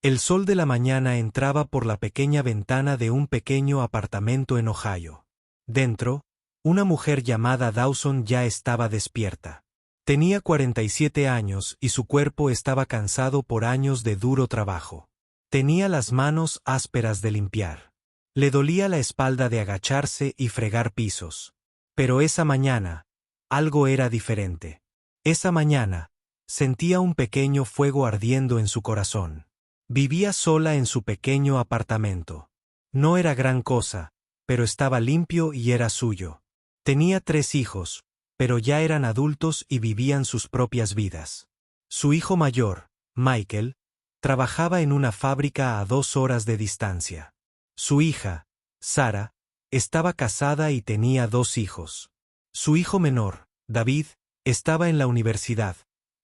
El sol de la mañana entraba por la pequeña ventana de un pequeño apartamento en Ohio. Dentro, una mujer llamada Dawson ya estaba despierta. Tenía 47 años y su cuerpo estaba cansado por años de duro trabajo. Tenía las manos ásperas de limpiar. Le dolía la espalda de agacharse y fregar pisos. Pero esa mañana, algo era diferente. Esa mañana, sentía un pequeño fuego ardiendo en su corazón. Vivía sola en su pequeño apartamento. No era gran cosa, pero estaba limpio y era suyo. Tenía 3 hijos, pero ya eran adultos y vivían sus propias vidas. Su hijo mayor, Michael, trabajaba en una fábrica a 2 horas de distancia. Su hija, Sarah, estaba casada y tenía 2 hijos. Su hijo menor, David, estaba en la universidad,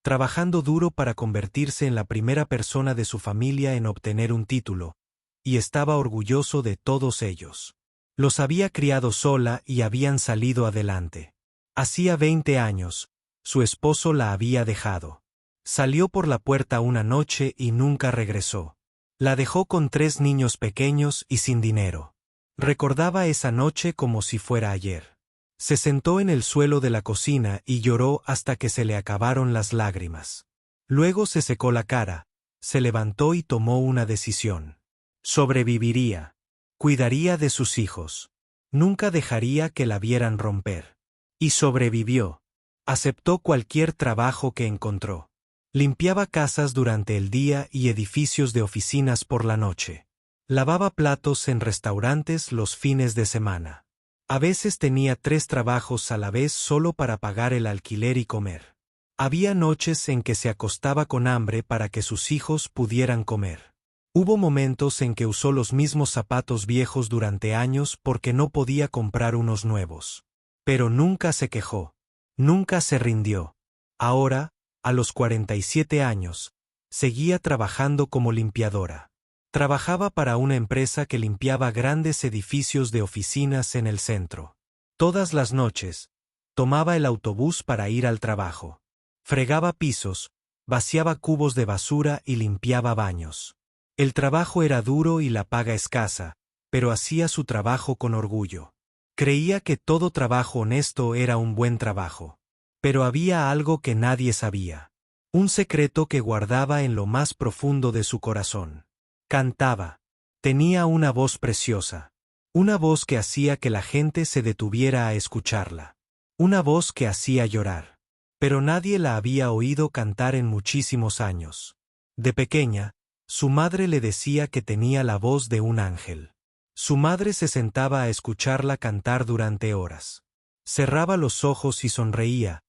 trabajando duro para convertirse en la primera persona de su familia en obtener un título, y estaba orgulloso de todos ellos. Los había criado sola y habían salido adelante. Hacía 20 años, su esposo la había dejado. Salió por la puerta una noche y nunca regresó. La dejó con 3 niños pequeños y sin dinero. Recordaba esa noche como si fuera ayer. Se sentó en el suelo de la cocina y lloró hasta que se le acabaron las lágrimas. Luego se secó la cara, se levantó y tomó una decisión. Sobreviviría. Cuidaría de sus hijos. Nunca dejaría que la vieran romper. Y sobrevivió. Aceptó cualquier trabajo que encontró. Limpiaba casas durante el día y edificios de oficinas por la noche. Lavaba platos en restaurantes los fines de semana. A veces tenía 3 trabajos a la vez solo para pagar el alquiler y comer. Había noches en que se acostaba con hambre para que sus hijos pudieran comer. Hubo momentos en que usó los mismos zapatos viejos durante años porque no podía comprar unos nuevos. Pero nunca se quejó. Nunca se rindió. Ahora, a los 47 años, seguía trabajando como limpiadora. Trabajaba para una empresa que limpiaba grandes edificios de oficinas en el centro. Todas las noches, tomaba el autobús para ir al trabajo. Fregaba pisos, vaciaba cubos de basura y limpiaba baños. El trabajo era duro y la paga escasa, pero hacía su trabajo con orgullo. Creía que todo trabajo honesto era un buen trabajo. Pero había algo que nadie sabía. Un secreto que guardaba en lo más profundo de su corazón. Cantaba. Tenía una voz preciosa. Una voz que hacía que la gente se detuviera a escucharla. Una voz que hacía llorar. Pero nadie la había oído cantar en muchísimos años. De pequeña, su madre le decía que tenía la voz de un ángel. Su madre se sentaba a escucharla cantar durante horas. Cerraba los ojos y sonreía,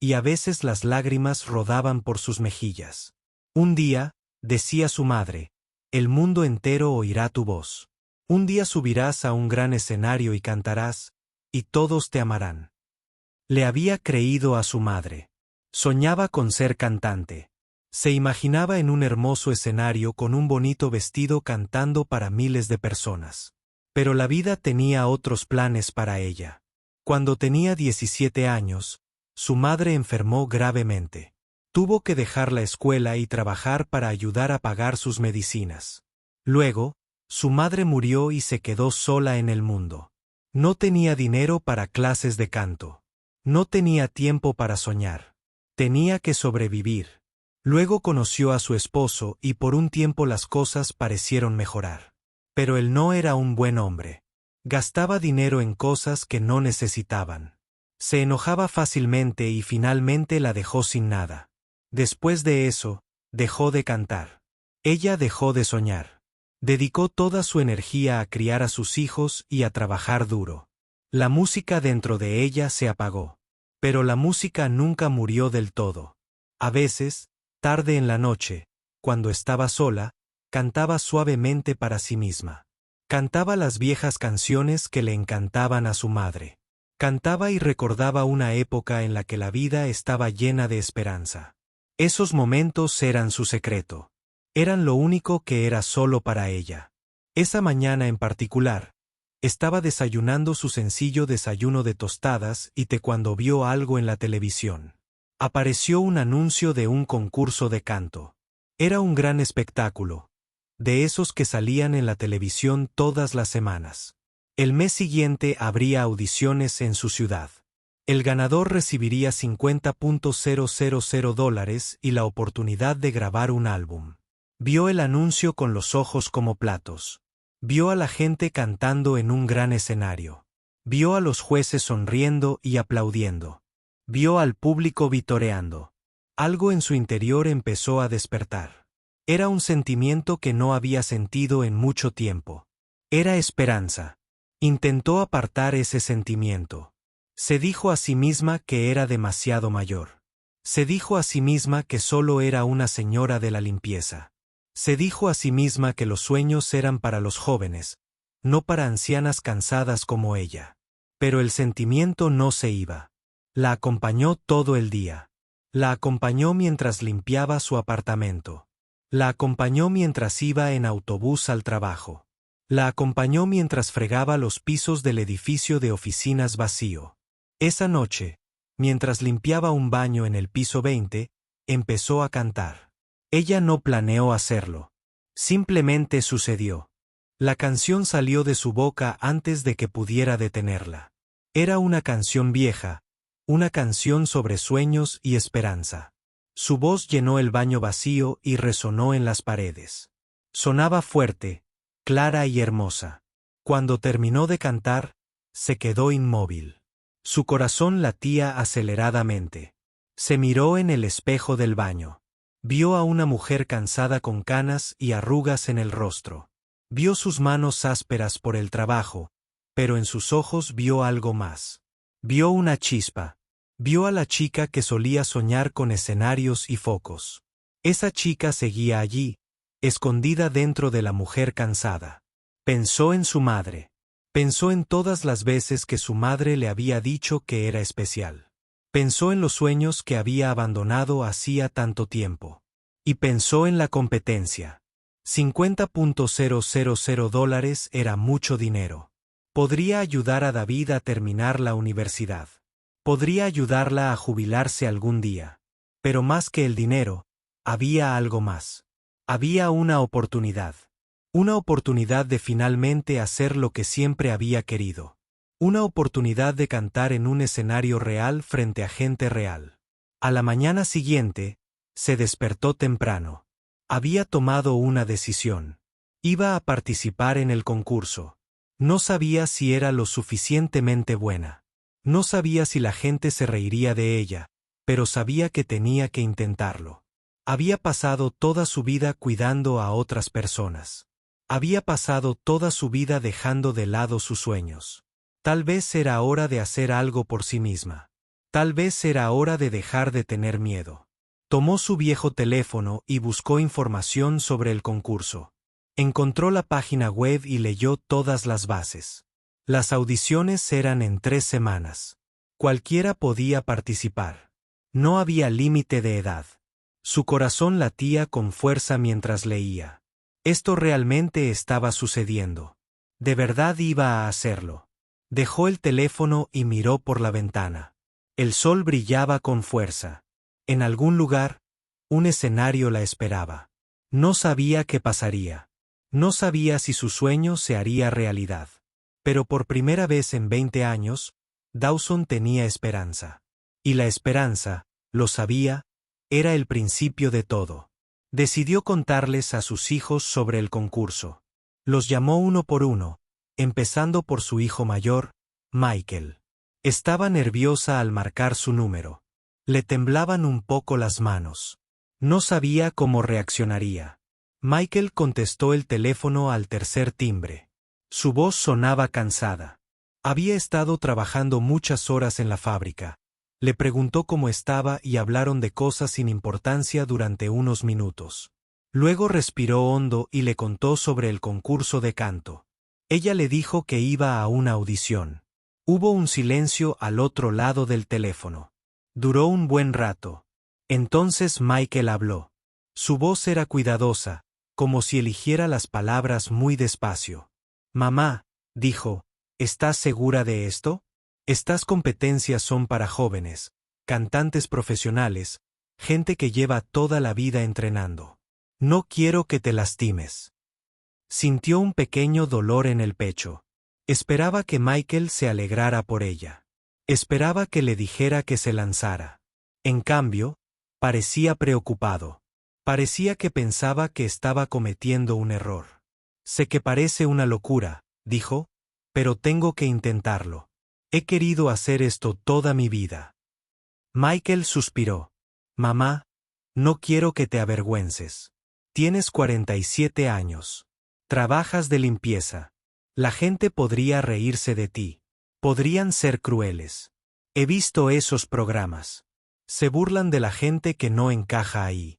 y a veces las lágrimas rodaban por sus mejillas. Un día, decía su madre, el mundo entero oirá tu voz. Un día subirás a un gran escenario y cantarás, y todos te amarán. Le había creído a su madre. Soñaba con ser cantante. Se imaginaba en un hermoso escenario con un bonito vestido cantando para miles de personas. Pero la vida tenía otros planes para ella. Cuando tenía 17 años, su madre enfermó gravemente. Tuvo que dejar la escuela y trabajar para ayudar a pagar sus medicinas. Luego, su madre murió y se quedó sola en el mundo. No tenía dinero para clases de canto. No tenía tiempo para soñar. Tenía que sobrevivir. Luego conoció a su esposo y por un tiempo las cosas parecieron mejorar. Pero él no era un buen hombre. Gastaba dinero en cosas que no necesitaban. Se enojaba fácilmente y finalmente la dejó sin nada. Después de eso, dejó de cantar. Ella dejó de soñar. Dedicó toda su energía a criar a sus hijos y a trabajar duro. La música dentro de ella se apagó. Pero la música nunca murió del todo. A veces, tarde en la noche, cuando estaba sola, cantaba suavemente para sí misma. Cantaba las viejas canciones que le encantaban a su madre. Cantaba y recordaba una época en la que la vida estaba llena de esperanza. Esos momentos eran su secreto. Eran lo único que era solo para ella. Esa mañana en particular, estaba desayunando su sencillo desayuno de tostadas y cuando vio algo en la televisión. Apareció un anuncio de un concurso de canto. Era un gran espectáculo, de esos que salían en la televisión todas las semanas. El mes siguiente habría audiciones en su ciudad. El ganador recibiría $50,000 y la oportunidad de grabar un álbum. Vio el anuncio con los ojos como platos. Vio a la gente cantando en un gran escenario. Vio a los jueces sonriendo y aplaudiendo. Vio al público vitoreando. Algo en su interior empezó a despertar. Era un sentimiento que no había sentido en mucho tiempo. Era esperanza. Intentó apartar ese sentimiento. Se dijo a sí misma que era demasiado mayor. Se dijo a sí misma que solo era una señora de la limpieza. Se dijo a sí misma que los sueños eran para los jóvenes, no para ancianas cansadas como ella. Pero el sentimiento no se iba. La acompañó todo el día. La acompañó mientras limpiaba su apartamento. La acompañó mientras iba en autobús al trabajo. La acompañó mientras fregaba los pisos del edificio de oficinas vacío. Esa noche, mientras limpiaba un baño en el piso 20, empezó a cantar. Ella no planeó hacerlo. Simplemente sucedió. La canción salió de su boca antes de que pudiera detenerla. Era una canción vieja, una canción sobre sueños y esperanza. Su voz llenó el baño vacío y resonó en las paredes. Sonaba fuerte, clara y hermosa. Cuando terminó de cantar, se quedó inmóvil. Su corazón latía aceleradamente. Se miró en el espejo del baño. Vio a una mujer cansada con canas y arrugas en el rostro. Vio sus manos ásperas por el trabajo, pero en sus ojos vio algo más. Vio una chispa. Vio a la chica que solía soñar con escenarios y focos. Esa chica seguía allí, escondida dentro de la mujer cansada. Pensó en su madre. Pensó en todas las veces que su madre le había dicho que era especial. Pensó en los sueños que había abandonado hacía tanto tiempo. Y pensó en la competencia. $50,000 era mucho dinero. Podría ayudar a David a terminar la universidad. Podría ayudarla a jubilarse algún día. Pero más que el dinero, había algo más. Había una oportunidad. Una oportunidad de finalmente hacer lo que siempre había querido. Una oportunidad de cantar en un escenario real frente a gente real. A la mañana siguiente, se despertó temprano. Había tomado una decisión. Iba a participar en el concurso. No sabía si era lo suficientemente buena. No sabía si la gente se reiría de ella, pero sabía que tenía que intentarlo. Había pasado toda su vida cuidando a otras personas. Había pasado toda su vida dejando de lado sus sueños. Tal vez era hora de hacer algo por sí misma. Tal vez era hora de dejar de tener miedo. Tomó su viejo teléfono y buscó información sobre el concurso. Encontró la página web y leyó todas las bases. Las audiciones eran en 3 semanas. Cualquiera podía participar. No había límite de edad. Su corazón latía con fuerza mientras leía. Esto realmente estaba sucediendo. De verdad iba a hacerlo. Dejó el teléfono y miró por la ventana. El sol brillaba con fuerza. En algún lugar, un escenario la esperaba. No sabía qué pasaría. No sabía si su sueño se haría realidad. Pero por primera vez en 20 años, Dawson tenía esperanza. Y la esperanza, lo sabía, era el principio de todo. Decidió contarles a sus hijos sobre el concurso. Los llamó uno por uno, empezando por su hijo mayor, Michael. Estaba nerviosa al marcar su número. Le temblaban un poco las manos. No sabía cómo reaccionaría. Michael contestó el teléfono al tercer timbre. Su voz sonaba cansada. Había estado trabajando muchas horas en la fábrica. Le preguntó cómo estaba y hablaron de cosas sin importancia durante unos minutos. Luego respiró hondo y le contó sobre el concurso de canto. Ella le dijo que iba a una audición. Hubo un silencio al otro lado del teléfono. Duró un buen rato. Entonces Michael habló. Su voz era cuidadosa, como si eligiera las palabras muy despacio. Mamá, dijo, ¿estás segura de esto? Estas competencias son para jóvenes, cantantes profesionales, gente que lleva toda la vida entrenando. No quiero que te lastimes. Sintió un pequeño dolor en el pecho. Esperaba que Michael se alegrara por ella. Esperaba que le dijera que se lanzara. En cambio, parecía preocupado. Parecía que pensaba que estaba cometiendo un error. Sé que parece una locura, dijo, pero tengo que intentarlo. He querido hacer esto toda mi vida. Michael suspiró. Mamá, no quiero que te avergüences. Tienes 47 años. Trabajas de limpieza. La gente podría reírse de ti. Podrían ser crueles. He visto esos programas. Se burlan de la gente que no encaja ahí.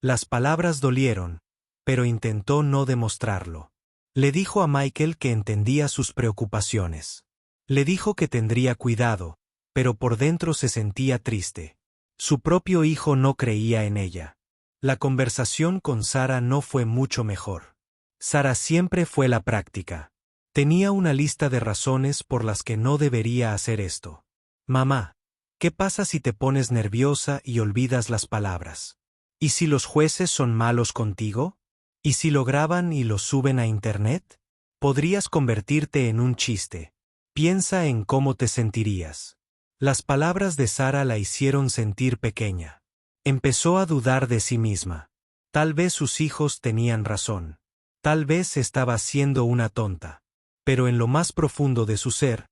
Las palabras dolieron, pero intentó no demostrarlo. Le dijo a Michael que entendía sus preocupaciones. Le dijo que tendría cuidado, pero por dentro se sentía triste. Su propio hijo no creía en ella. La conversación con Sara no fue mucho mejor. Sara siempre fue la práctica. Tenía una lista de razones por las que no debería hacer esto. Mamá, ¿qué pasa si te pones nerviosa y olvidas las palabras? ¿Y si los jueces son malos contigo? ¿Y si lo graban y lo suben a internet? Podrías convertirte en un chiste. Piensa en cómo te sentirías. Las palabras de Sara la hicieron sentir pequeña. Empezó a dudar de sí misma. Tal vez sus hijos tenían razón. Tal vez estaba siendo una tonta. Pero en lo más profundo de su ser,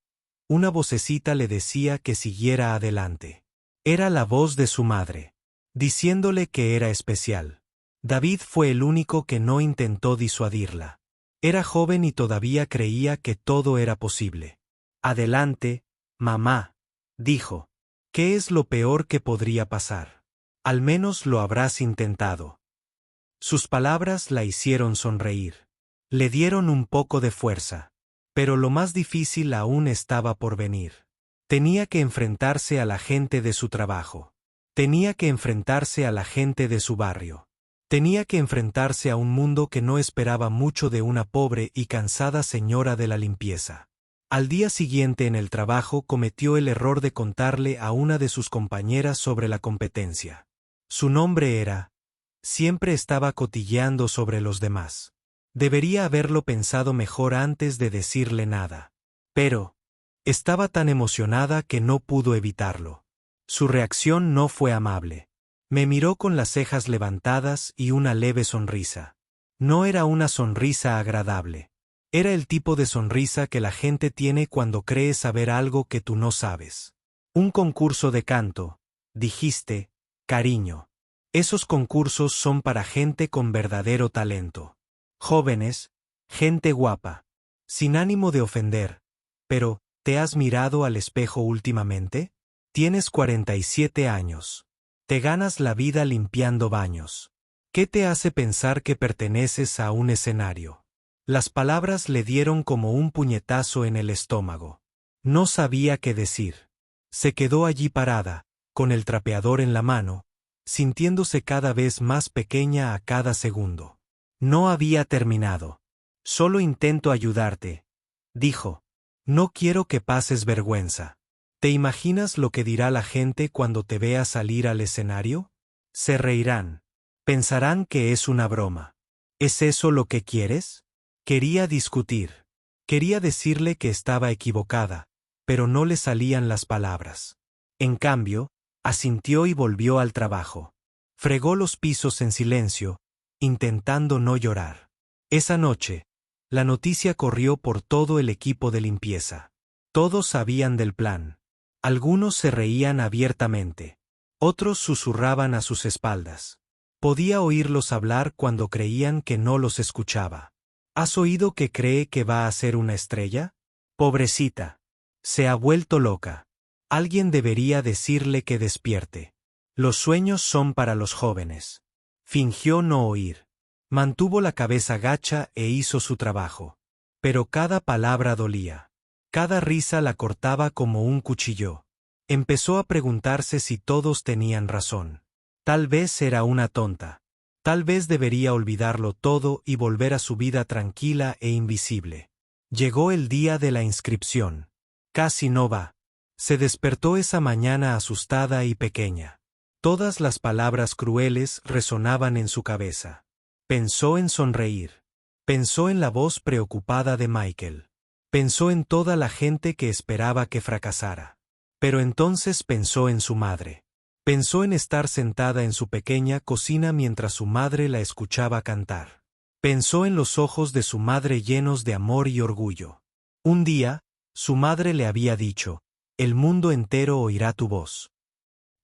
una vocecita le decía que siguiera adelante. Era la voz de su madre, diciéndole que era especial. David fue el único que no intentó disuadirla. Era joven y todavía creía que todo era posible. Adelante, mamá, dijo. ¿Qué es lo peor que podría pasar? Al menos lo habrás intentado. Sus palabras la hicieron sonreír. Le dieron un poco de fuerza. Pero lo más difícil aún estaba por venir. Tenía que enfrentarse a la gente de su trabajo. Tenía que enfrentarse a la gente de su barrio. Tenía que enfrentarse a un mundo que no esperaba mucho de una pobre y cansada señora de la limpieza. Al día siguiente en el trabajo cometió el error de contarle a una de sus compañeras sobre la competencia. Su nombre era. Siempre estaba cotilleando sobre los demás. Debería haberlo pensado mejor antes de decirle nada. Pero estaba tan emocionada que no pudo evitarlo. Su reacción no fue amable. Me miró con las cejas levantadas y una leve sonrisa. No era una sonrisa agradable. Era el tipo de sonrisa que la gente tiene cuando cree saber algo que tú no sabes. Un concurso de canto, dijiste, cariño. Esos concursos son para gente con verdadero talento. Jóvenes, gente guapa. Sin ánimo de ofender. Pero, ¿te has mirado al espejo últimamente? Tienes 47 años. Te ganas la vida limpiando baños. ¿Qué te hace pensar que perteneces a un escenario? Las palabras le dieron como un puñetazo en el estómago. No sabía qué decir. Se quedó allí parada, con el trapeador en la mano, sintiéndose cada vez más pequeña a cada segundo. No había terminado. Solo intento ayudarte, dijo. No quiero que pases vergüenza. ¿Te imaginas lo que dirá la gente cuando te vea salir al escenario? Se reirán. Pensarán que es una broma. ¿Es eso lo que quieres? Quería discutir. Quería decirle que estaba equivocada, pero no le salían las palabras. En cambio, asintió y volvió al trabajo. Fregó los pisos en silencio, intentando no llorar. Esa noche, la noticia corrió por todo el equipo de limpieza. Todos sabían del plan. Algunos se reían abiertamente. Otros susurraban a sus espaldas. Podía oírlos hablar cuando creían que no los escuchaba. ¿Has oído que cree que va a ser una estrella? Pobrecita. Se ha vuelto loca. Alguien debería decirle que despierte. Los sueños son para los jóvenes. Fingió no oír. Mantuvo la cabeza gacha e hizo su trabajo. Pero cada palabra dolía. Cada risa la cortaba como un cuchillo. Empezó a preguntarse si todos tenían razón. Tal vez era una tonta. Tal vez debería olvidarlo todo y volver a su vida tranquila e invisible. Llegó el día de la inscripción. Casi no va. Se despertó esa mañana asustada y pequeña. Todas las palabras crueles resonaban en su cabeza. Pensó en sonreír. Pensó en la voz preocupada de Michael. Pensó en toda la gente que esperaba que fracasara. Pero entonces pensó en su madre. Pensó en estar sentada en su pequeña cocina mientras su madre la escuchaba cantar. Pensó en los ojos de su madre llenos de amor y orgullo. Un día, su madre le había dicho, «El mundo entero oirá tu voz».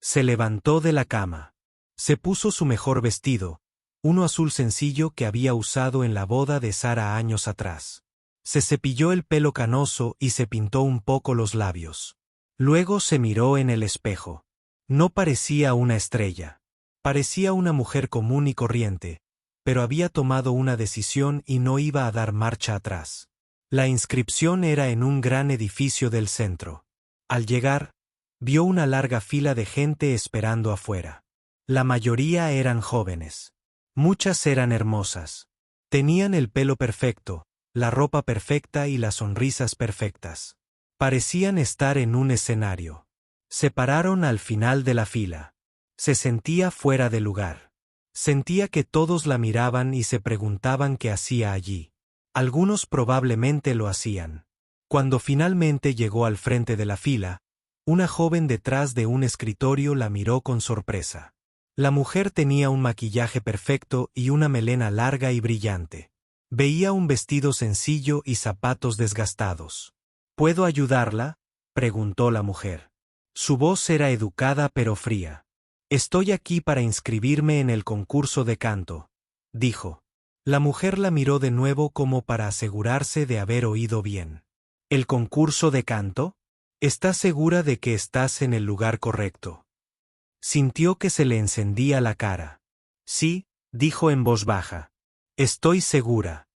Se levantó de la cama. Se puso su mejor vestido, uno azul sencillo que había usado en la boda de Sara años atrás. Se cepilló el pelo canoso y se pintó un poco los labios. Luego se miró en el espejo. No parecía una estrella. Parecía una mujer común y corriente, pero había tomado una decisión y no iba a dar marcha atrás. La inscripción era en un gran edificio del centro. Al llegar, vio una larga fila de gente esperando afuera. La mayoría eran jóvenes. Muchas eran hermosas. Tenían el pelo perfecto, la ropa perfecta y las sonrisas perfectas. Parecían estar en un escenario. Se pararon al final de la fila. Se sentía fuera de lugar. Sentía que todos la miraban y se preguntaban qué hacía allí. Algunos probablemente lo hacían. Cuando finalmente llegó al frente de la fila, una joven detrás de un escritorio la miró con sorpresa. La mujer tenía un maquillaje perfecto y una melena larga y brillante. Veía un vestido sencillo y zapatos desgastados. ¿Puedo ayudarla?, preguntó la mujer. Su voz era educada pero fría. Estoy aquí para inscribirme en el concurso de canto, dijo. La mujer la miró de nuevo como para asegurarse de haber oído bien. ¿El concurso de canto? ¿Estás segura de que estás en el lugar correcto? Sintió que se le encendía la cara. Sí, dijo en voz baja. Estoy segura.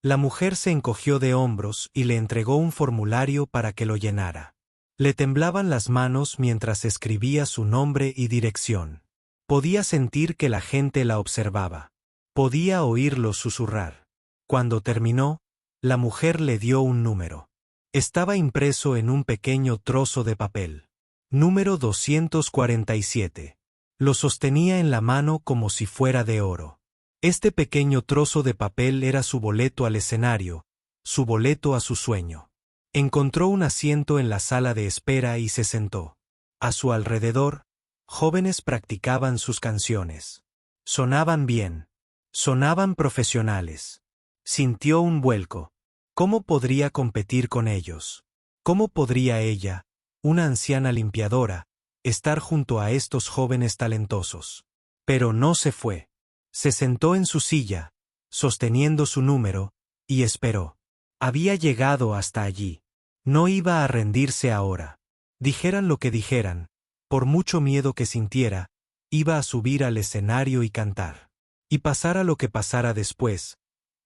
La mujer se encogió de hombros y le entregó un formulario para que lo llenara. Le temblaban las manos mientras escribía su nombre y dirección. Podía sentir que la gente la observaba. Podía oírlos susurrar. Cuando terminó, la mujer le dio un número. Estaba impreso en un pequeño trozo de papel. Número 247. Lo sostenía en la mano como si fuera de oro. Este pequeño trozo de papel era su boleto al escenario, su boleto a su sueño. Encontró un asiento en la sala de espera y se sentó. A su alrededor, jóvenes practicaban sus canciones. Sonaban bien. Sonaban profesionales. Sintió un vuelco. ¿Cómo podría competir con ellos? ¿Cómo podría ella, una anciana limpiadora, estar junto a estos jóvenes talentosos? Pero no se fue. Se sentó en su silla, sosteniendo su número, y esperó. Había llegado hasta allí. No iba a rendirse ahora. Dijeran lo que dijeran, por mucho miedo que sintiera, iba a subir al escenario y cantar. Y pasara lo que pasara después,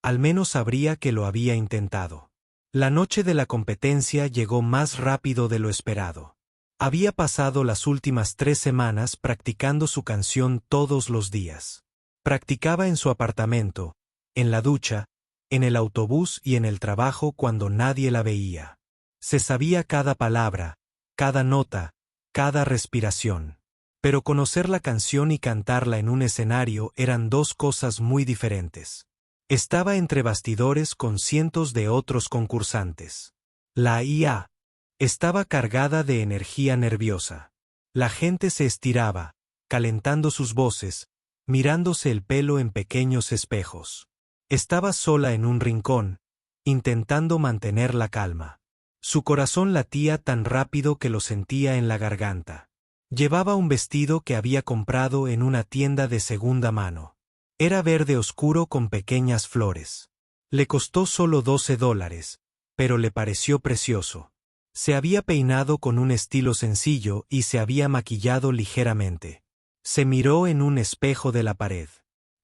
al menos sabría que lo había intentado. La noche de la competencia llegó más rápido de lo esperado. Había pasado las últimas 3 semanas practicando su canción todos los días. Practicaba en su apartamento, en la ducha, en el autobús y en el trabajo cuando nadie la veía. Se sabía cada palabra, cada nota, cada respiración. Pero conocer la canción y cantarla en un escenario eran dos cosas muy diferentes. Estaba entre bastidores con cientos de otros concursantes. La IA estaba cargada de energía nerviosa. La gente se estiraba, calentando sus voces, mirándose el pelo en pequeños espejos. Estaba sola en un rincón, intentando mantener la calma. Su corazón latía tan rápido que lo sentía en la garganta. Llevaba un vestido que había comprado en una tienda de segunda mano. Era verde oscuro con pequeñas flores. Le costó solo $12, pero le pareció precioso. Se había peinado con un estilo sencillo y se había maquillado ligeramente. Se miró en un espejo de la pared.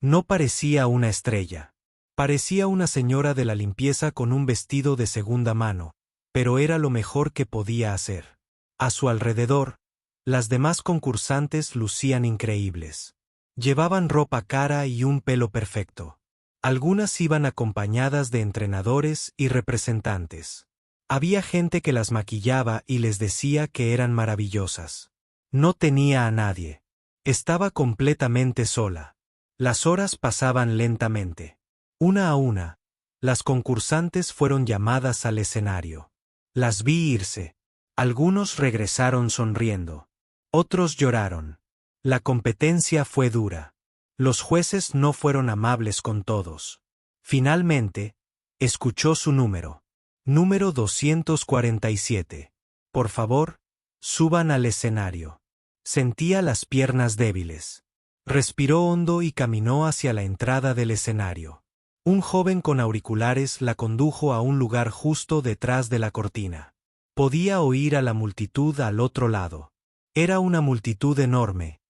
No parecía una estrella. Parecía una señora de la limpieza con un vestido de segunda mano, pero era lo mejor que podía hacer. A su alrededor, las demás concursantes lucían increíbles. Llevaban ropa cara y un pelo perfecto. Algunas iban acompañadas de entrenadores y representantes. Había gente que las maquillaba y les decía que eran maravillosas. No tenía a nadie. Estaba completamente sola. Las horas pasaban lentamente. Una a una, las concursantes fueron llamadas al escenario. Las vi irse. Algunos regresaron sonriendo. Otros lloraron. La competencia fue dura. Los jueces no fueron amables con todos. Finalmente, escuchó su número. Número 247. Por favor, suban al escenario. Sentía las piernas débiles. Respiró hondo y caminó hacia la entrada del escenario. Un joven con auriculares la condujo a un lugar justo detrás de la cortina. Podía oír a la multitud al otro lado. Era una multitud enorme.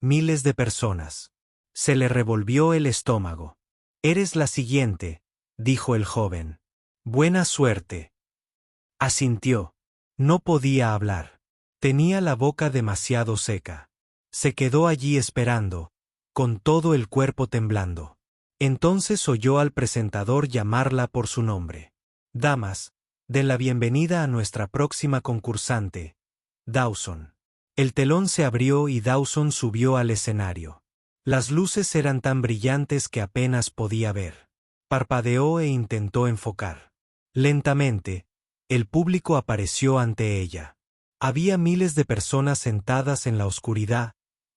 Miles de personas. Se le revolvió el estómago. «Eres la siguiente», dijo el joven. «Buena suerte». Asintió. No podía hablar. Tenía la boca demasiado seca. Se quedó allí esperando, con todo el cuerpo temblando. Entonces oyó al presentador llamarla por su nombre. «Damas, den la bienvenida a nuestra próxima concursante, Dawson». El telón se abrió y Dawson subió al escenario. Las luces eran tan brillantes que apenas podía ver. Parpadeó e intentó enfocar. Lentamente, el público apareció ante ella. Había miles de personas sentadas en la oscuridad,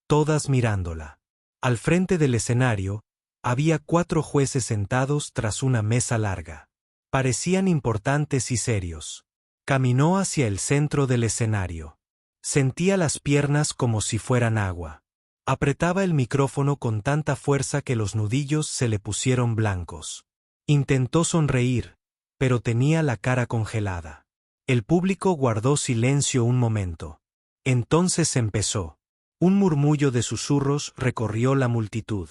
todas mirándola. Al frente del escenario, había 4 jueces sentados tras una mesa larga. Parecían importantes y serios. Caminó hacia el centro del escenario. Sentía las piernas como si fueran agua. Apretaba el micrófono con tanta fuerza que los nudillos se le pusieron blancos. Intentó sonreír, pero tenía la cara congelada. El público guardó silencio un momento. Entonces empezó. Un murmullo de susurros recorrió la multitud.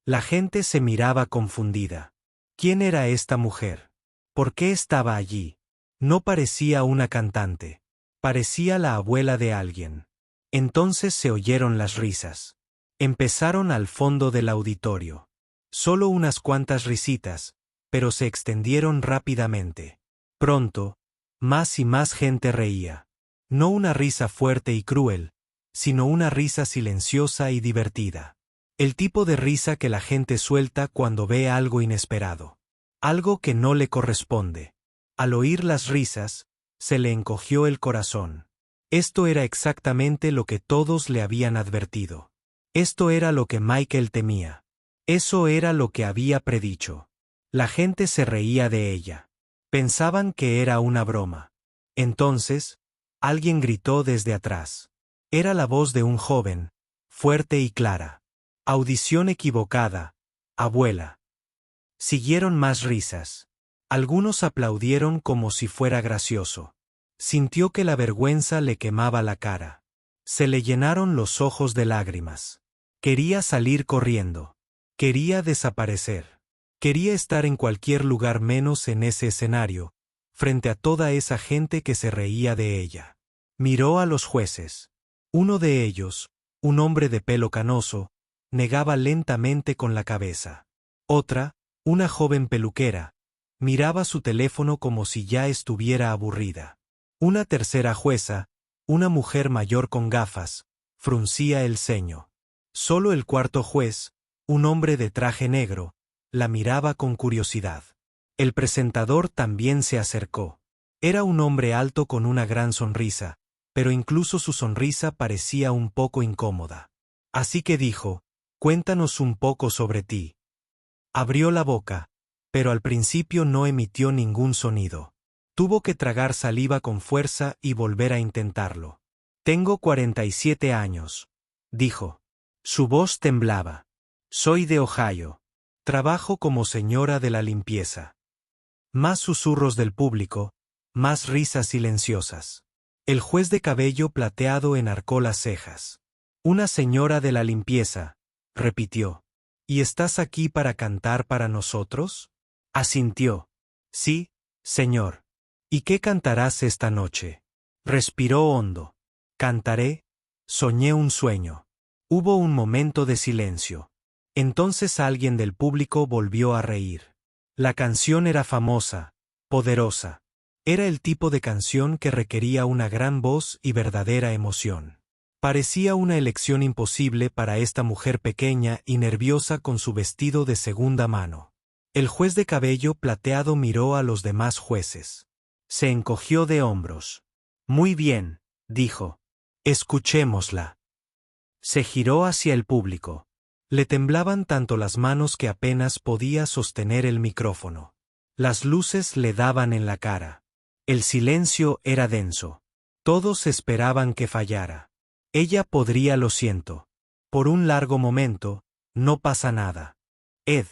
La gente se miraba confundida. ¿Quién era esta mujer? ¿Por qué estaba allí? No parecía una cantante. Parecía la abuela de alguien. Entonces se oyeron las risas. Empezaron al fondo del auditorio. Solo unas cuantas risitas, pero se extendieron rápidamente. Pronto, más y más gente reía. No una risa fuerte y cruel, sino una risa silenciosa y divertida. El tipo de risa que la gente suelta cuando ve algo inesperado. Algo que no le corresponde. Al oír las risas, se le encogió el corazón. Esto era exactamente lo que todos le habían advertido. Esto era lo que Michael temía. Eso era lo que había predicho. La gente se reía de ella. Pensaban que era una broma. Entonces, alguien gritó desde atrás. Era la voz de un joven, fuerte y clara. Audición equivocada, abuela. Siguieron más risas. Algunos aplaudieron como si fuera gracioso. Sintió que la vergüenza le quemaba la cara. Se le llenaron los ojos de lágrimas. Quería salir corriendo. Quería desaparecer. Quería estar en cualquier lugar menos en ese escenario, frente a toda esa gente que se reía de ella. Miró a los jueces. Uno de ellos, un hombre de pelo canoso, negaba lentamente con la cabeza. Otra, una joven peluquera, miraba su teléfono como si ya estuviera aburrida. Una tercera jueza, una mujer mayor con gafas, fruncía el ceño. Solo el cuarto juez, un hombre de traje negro, la miraba con curiosidad. El presentador también se acercó. Era un hombre alto con una gran sonrisa, pero incluso su sonrisa parecía un poco incómoda. Así que dijo, «Cuéntanos un poco sobre ti». Abrió la boca, pero al principio no emitió ningún sonido. Tuvo que tragar saliva con fuerza y volver a intentarlo. «Tengo 47 años», dijo. Su voz temblaba. «Soy de Ohio. Trabajo como señora de la limpieza». Más susurros del público, más risas silenciosas. El juez de cabello plateado enarcó las cejas. «Una señora de la limpieza», repitió. «¿Y estás aquí para cantar para nosotros?» Asintió. «Sí, señor». «¿Y qué cantarás esta noche?» Respiró hondo. «Cantaré, soñé un sueño». Hubo un momento de silencio. Entonces alguien del público volvió a reír. La canción era famosa, poderosa. Era el tipo de canción que requería una gran voz y verdadera emoción. Parecía una elección imposible para esta mujer pequeña y nerviosa con su vestido de segunda mano. El juez de cabello plateado miró a los demás jueces. Se encogió de hombros. Muy bien, dijo. Escuchémosla. Se giró hacia el público. Le temblaban tanto las manos que apenas podía sostener el micrófono. Las luces le daban en la cara. El silencio era denso. Todos esperaban que fallara. Ella podría, lo siento. Por un largo momento, no pasa nada. Ed.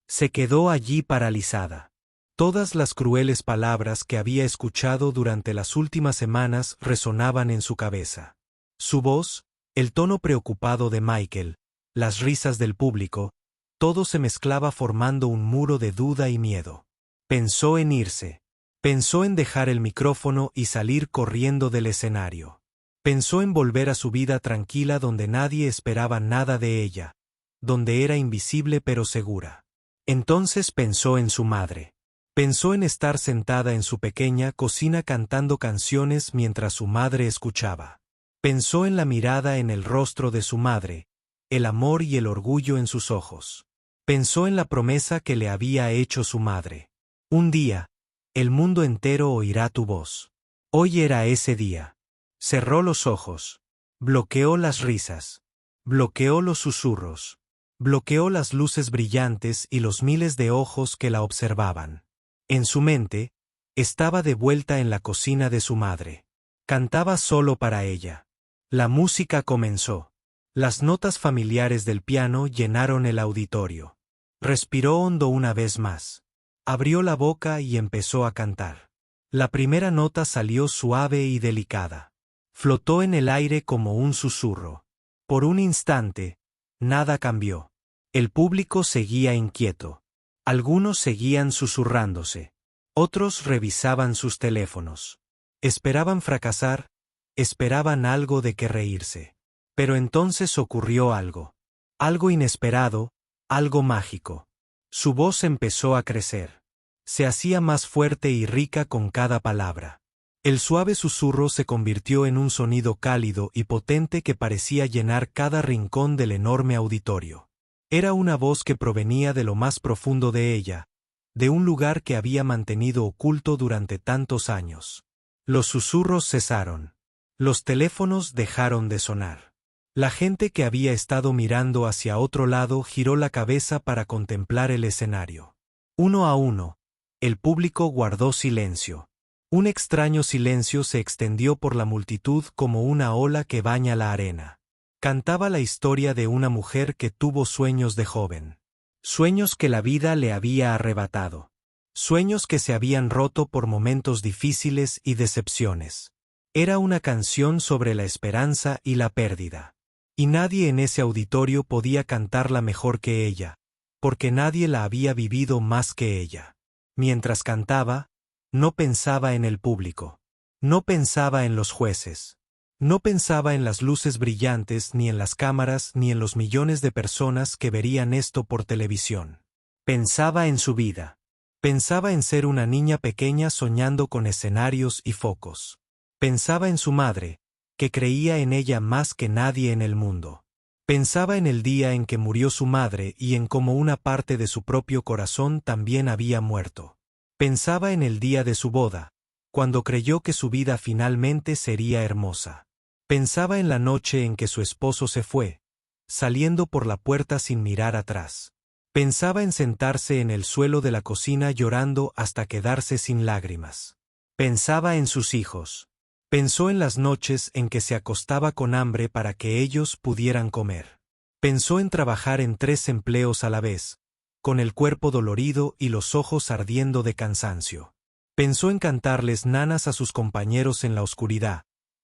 Se quedó allí paralizada. Todas las crueles palabras que había escuchado durante las últimas semanas resonaban en su cabeza. Su voz, el tono preocupado de Michael, las risas del público, todo se mezclaba formando un muro de duda y miedo. Pensó en irse. Pensó en dejar el micrófono y salir corriendo del escenario. Pensó en volver a su vida tranquila donde nadie esperaba nada de ella, donde era invisible pero segura. Entonces pensó en su madre. Pensó en estar sentada en su pequeña cocina cantando canciones mientras su madre escuchaba. Pensó en la mirada en el rostro de su madre, el amor y el orgullo en sus ojos. Pensó en la promesa que le había hecho su madre. Un día, el mundo entero oirá tu voz. Hoy era ese día. Cerró los ojos. Bloqueó las risas. Bloqueó los susurros. Bloqueó las luces brillantes y los miles de ojos que la observaban. En su mente, estaba de vuelta en la cocina de su madre. Cantaba solo para ella. La música comenzó. Las notas familiares del piano llenaron el auditorio. Respiró hondo una vez más. Abrió la boca y empezó a cantar. La primera nota salió suave y delicada. Flotó en el aire como un susurro. Por un instante, nada cambió. El público seguía inquieto. Algunos seguían susurrándose. Otros revisaban sus teléfonos. Esperaban fracasar, esperaban algo de qué reírse. Pero entonces ocurrió algo. Algo inesperado, algo mágico. Su voz empezó a crecer. Se hacía más fuerte y rica con cada palabra. El suave susurro se convirtió en un sonido cálido y potente que parecía llenar cada rincón del enorme auditorio. Era una voz que provenía de lo más profundo de ella, de un lugar que había mantenido oculto durante tantos años. Los susurros cesaron. Los teléfonos dejaron de sonar. La gente que había estado mirando hacia otro lado giró la cabeza para contemplar el escenario. Uno a uno, el público guardó silencio. Un extraño silencio se extendió por la multitud como una ola que baña la arena. Cantaba la historia de una mujer que tuvo sueños de joven. Sueños que la vida le había arrebatado. Sueños que se habían roto por momentos difíciles y decepciones. Era una canción sobre la esperanza y la pérdida. Y nadie en ese auditorio podía cantarla mejor que ella, porque nadie la había vivido más que ella. Mientras cantaba, no pensaba en el público. No pensaba en los jueces. No pensaba en las luces brillantes, ni en las cámaras, ni en los millones de personas que verían esto por televisión. Pensaba en su vida. Pensaba en ser una niña pequeña soñando con escenarios y focos. Pensaba en su madre, que creía en ella más que nadie en el mundo. Pensaba en el día en que murió su madre y en cómo una parte de su propio corazón también había muerto. Pensaba en el día de su boda, cuando creyó que su vida finalmente sería hermosa. Pensaba en la noche en que su esposo se fue, saliendo por la puerta sin mirar atrás. Pensaba en sentarse en el suelo de la cocina llorando hasta quedarse sin lágrimas. Pensaba en sus hijos. Pensó en las noches en que se acostaba con hambre para que ellos pudieran comer. Pensó en trabajar en 3 empleos a la vez, con el cuerpo dolorido y los ojos ardiendo de cansancio. Pensó en cantarles nanas a sus compañeros en la oscuridad,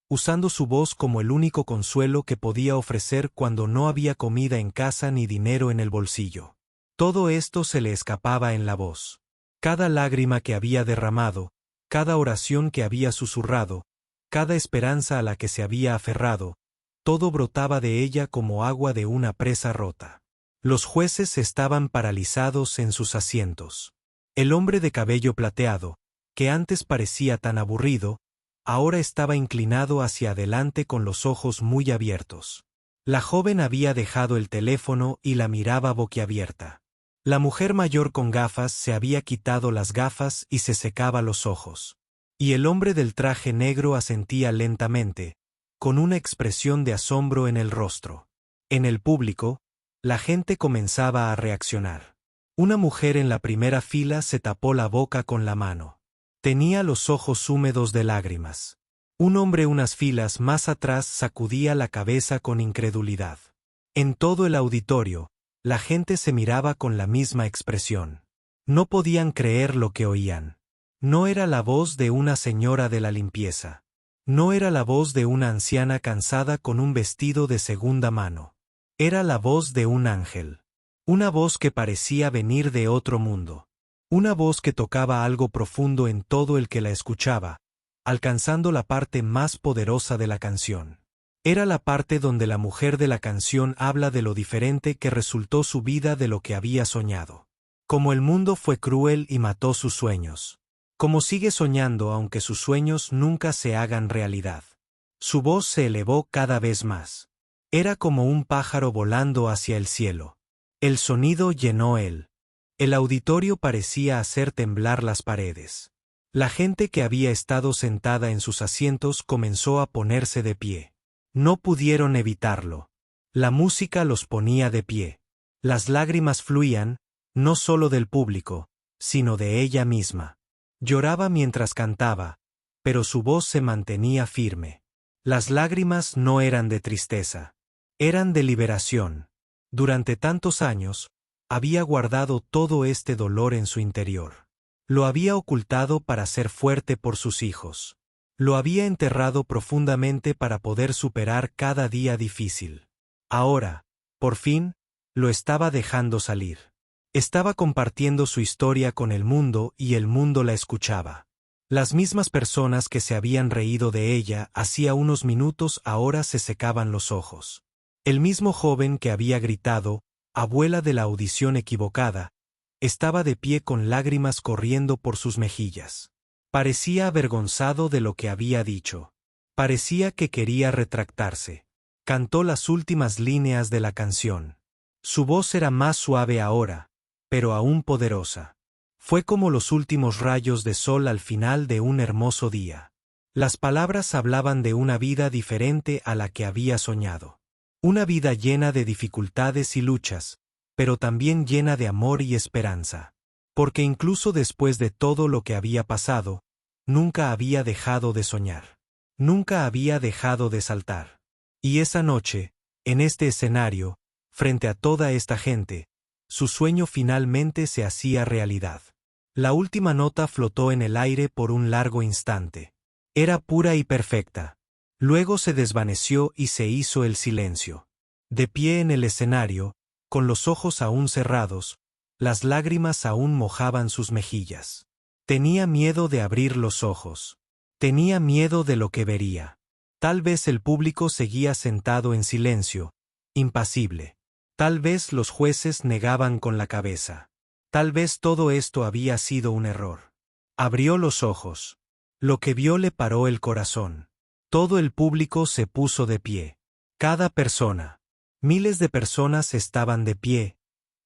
usando su voz como el único consuelo que podía ofrecer cuando no había comida en casa ni dinero en el bolsillo. Todo esto se le escapaba en la voz. Cada lágrima que había derramado, cada oración que había susurrado, cada esperanza a la que se había aferrado, todo brotaba de ella como agua de una presa rota. Los jueces estaban paralizados en sus asientos. El hombre de cabello plateado, que antes parecía tan aburrido, ahora estaba inclinado hacia adelante con los ojos muy abiertos. La joven había dejado el teléfono y la miraba boquiabierta. La mujer mayor con gafas se había quitado las gafas y se secaba los ojos. Y el hombre del traje negro asentía lentamente, con una expresión de asombro en el rostro. En el público, la gente comenzaba a reaccionar. Una mujer en la primera fila se tapó la boca con la mano. Tenía los ojos húmedos de lágrimas. Un hombre unas filas más atrás sacudía la cabeza con incredulidad. En todo el auditorio, la gente se miraba con la misma expresión. No podían creer lo que oían. No era la voz de una señora de la limpieza. No era la voz de una anciana cansada con un vestido de segunda mano. Era la voz de un ángel. Una voz que parecía venir de otro mundo. Una voz que tocaba algo profundo en todo el que la escuchaba, alcanzando la parte más poderosa de la canción. Era la parte donde la mujer de la canción habla de lo diferente que resultó su vida de lo que había soñado. Como el mundo fue cruel y mató sus sueños. Como sigue soñando aunque sus sueños nunca se hagan realidad. Su voz se elevó cada vez más. Era como un pájaro volando hacia el cielo. El sonido llenó el auditorio parecía hacer temblar las paredes. La gente que había estado sentada en sus asientos comenzó a ponerse de pie. No pudieron evitarlo. La música los ponía de pie. Las lágrimas fluían, no solo del público, sino de ella misma. Lloraba mientras cantaba, pero su voz se mantenía firme. Las lágrimas no eran de tristeza. Eran de liberación. Durante tantos años, había guardado todo este dolor en su interior. Lo había ocultado para ser fuerte por sus hijos. Lo había enterrado profundamente para poder superar cada día difícil. Ahora, por fin, lo estaba dejando salir. Estaba compartiendo su historia con el mundo y el mundo la escuchaba. Las mismas personas que se habían reído de ella hacía unos minutos ahora se secaban los ojos. El mismo joven que había gritado, abuela de la audición equivocada, estaba de pie con lágrimas corriendo por sus mejillas. Parecía avergonzado de lo que había dicho. Parecía que quería retractarse. Cantó las últimas líneas de la canción. Su voz era más suave ahora, pero aún poderosa. Fue como los últimos rayos de sol al final de un hermoso día. Las palabras hablaban de una vida diferente a la que había soñado. Una vida llena de dificultades y luchas, pero también llena de amor y esperanza. Porque incluso después de todo lo que había pasado, nunca había dejado de soñar. Nunca había dejado de saltar. Y esa noche, en este escenario, frente a toda esta gente, su sueño finalmente se hacía realidad. La última nota flotó en el aire por un largo instante. Era pura y perfecta. Luego se desvaneció y se hizo el silencio. De pie en el escenario, con los ojos aún cerrados, las lágrimas aún mojaban sus mejillas. Tenía miedo de abrir los ojos. Tenía miedo de lo que vería. Tal vez el público seguía sentado en silencio, impasible. Tal vez los jueces negaban con la cabeza. Tal vez todo esto había sido un error. Abrió los ojos. Lo que vio le paró el corazón. Todo el público se puso de pie. Cada persona. Miles de personas estaban de pie,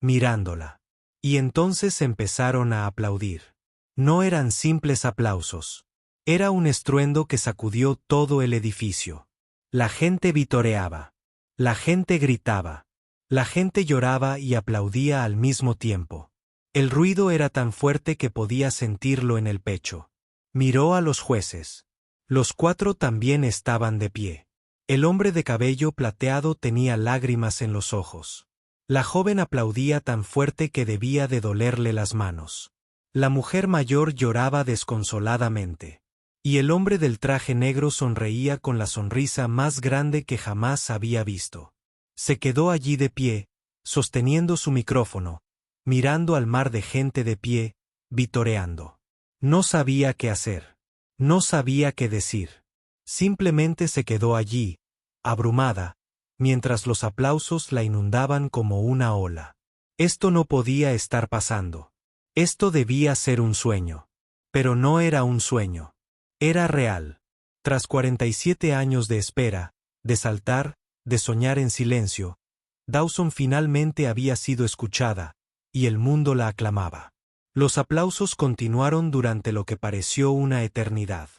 mirándola. Y entonces empezaron a aplaudir. No eran simples aplausos. Era un estruendo que sacudió todo el edificio. La gente vitoreaba. La gente gritaba. La gente lloraba y aplaudía al mismo tiempo. El ruido era tan fuerte que podía sentirlo en el pecho. Miró a los jueces. Los 4 también estaban de pie. El hombre de cabello plateado tenía lágrimas en los ojos. La joven aplaudía tan fuerte que debía de dolerle las manos. La mujer mayor lloraba desconsoladamente. Y el hombre del traje negro sonreía con la sonrisa más grande que jamás había visto. Se quedó allí de pie, sosteniendo su micrófono, mirando al mar de gente de pie, vitoreando. No sabía qué hacer. No sabía qué decir. Simplemente se quedó allí, abrumada, mientras los aplausos la inundaban como una ola. Esto no podía estar pasando. Esto debía ser un sueño. Pero no era un sueño. Era real. Tras 47 años de espera, de saltar, de soñar en silencio, Dawson finalmente había sido escuchada, y el mundo la aclamaba. Los aplausos continuaron durante lo que pareció una eternidad.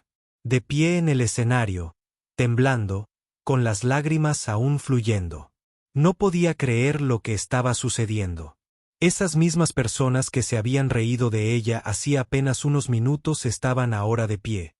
De pie en el escenario, temblando, con las lágrimas aún fluyendo. No podía creer lo que estaba sucediendo. Esas mismas personas que se habían reído de ella hacía apenas unos minutos estaban ahora de pie,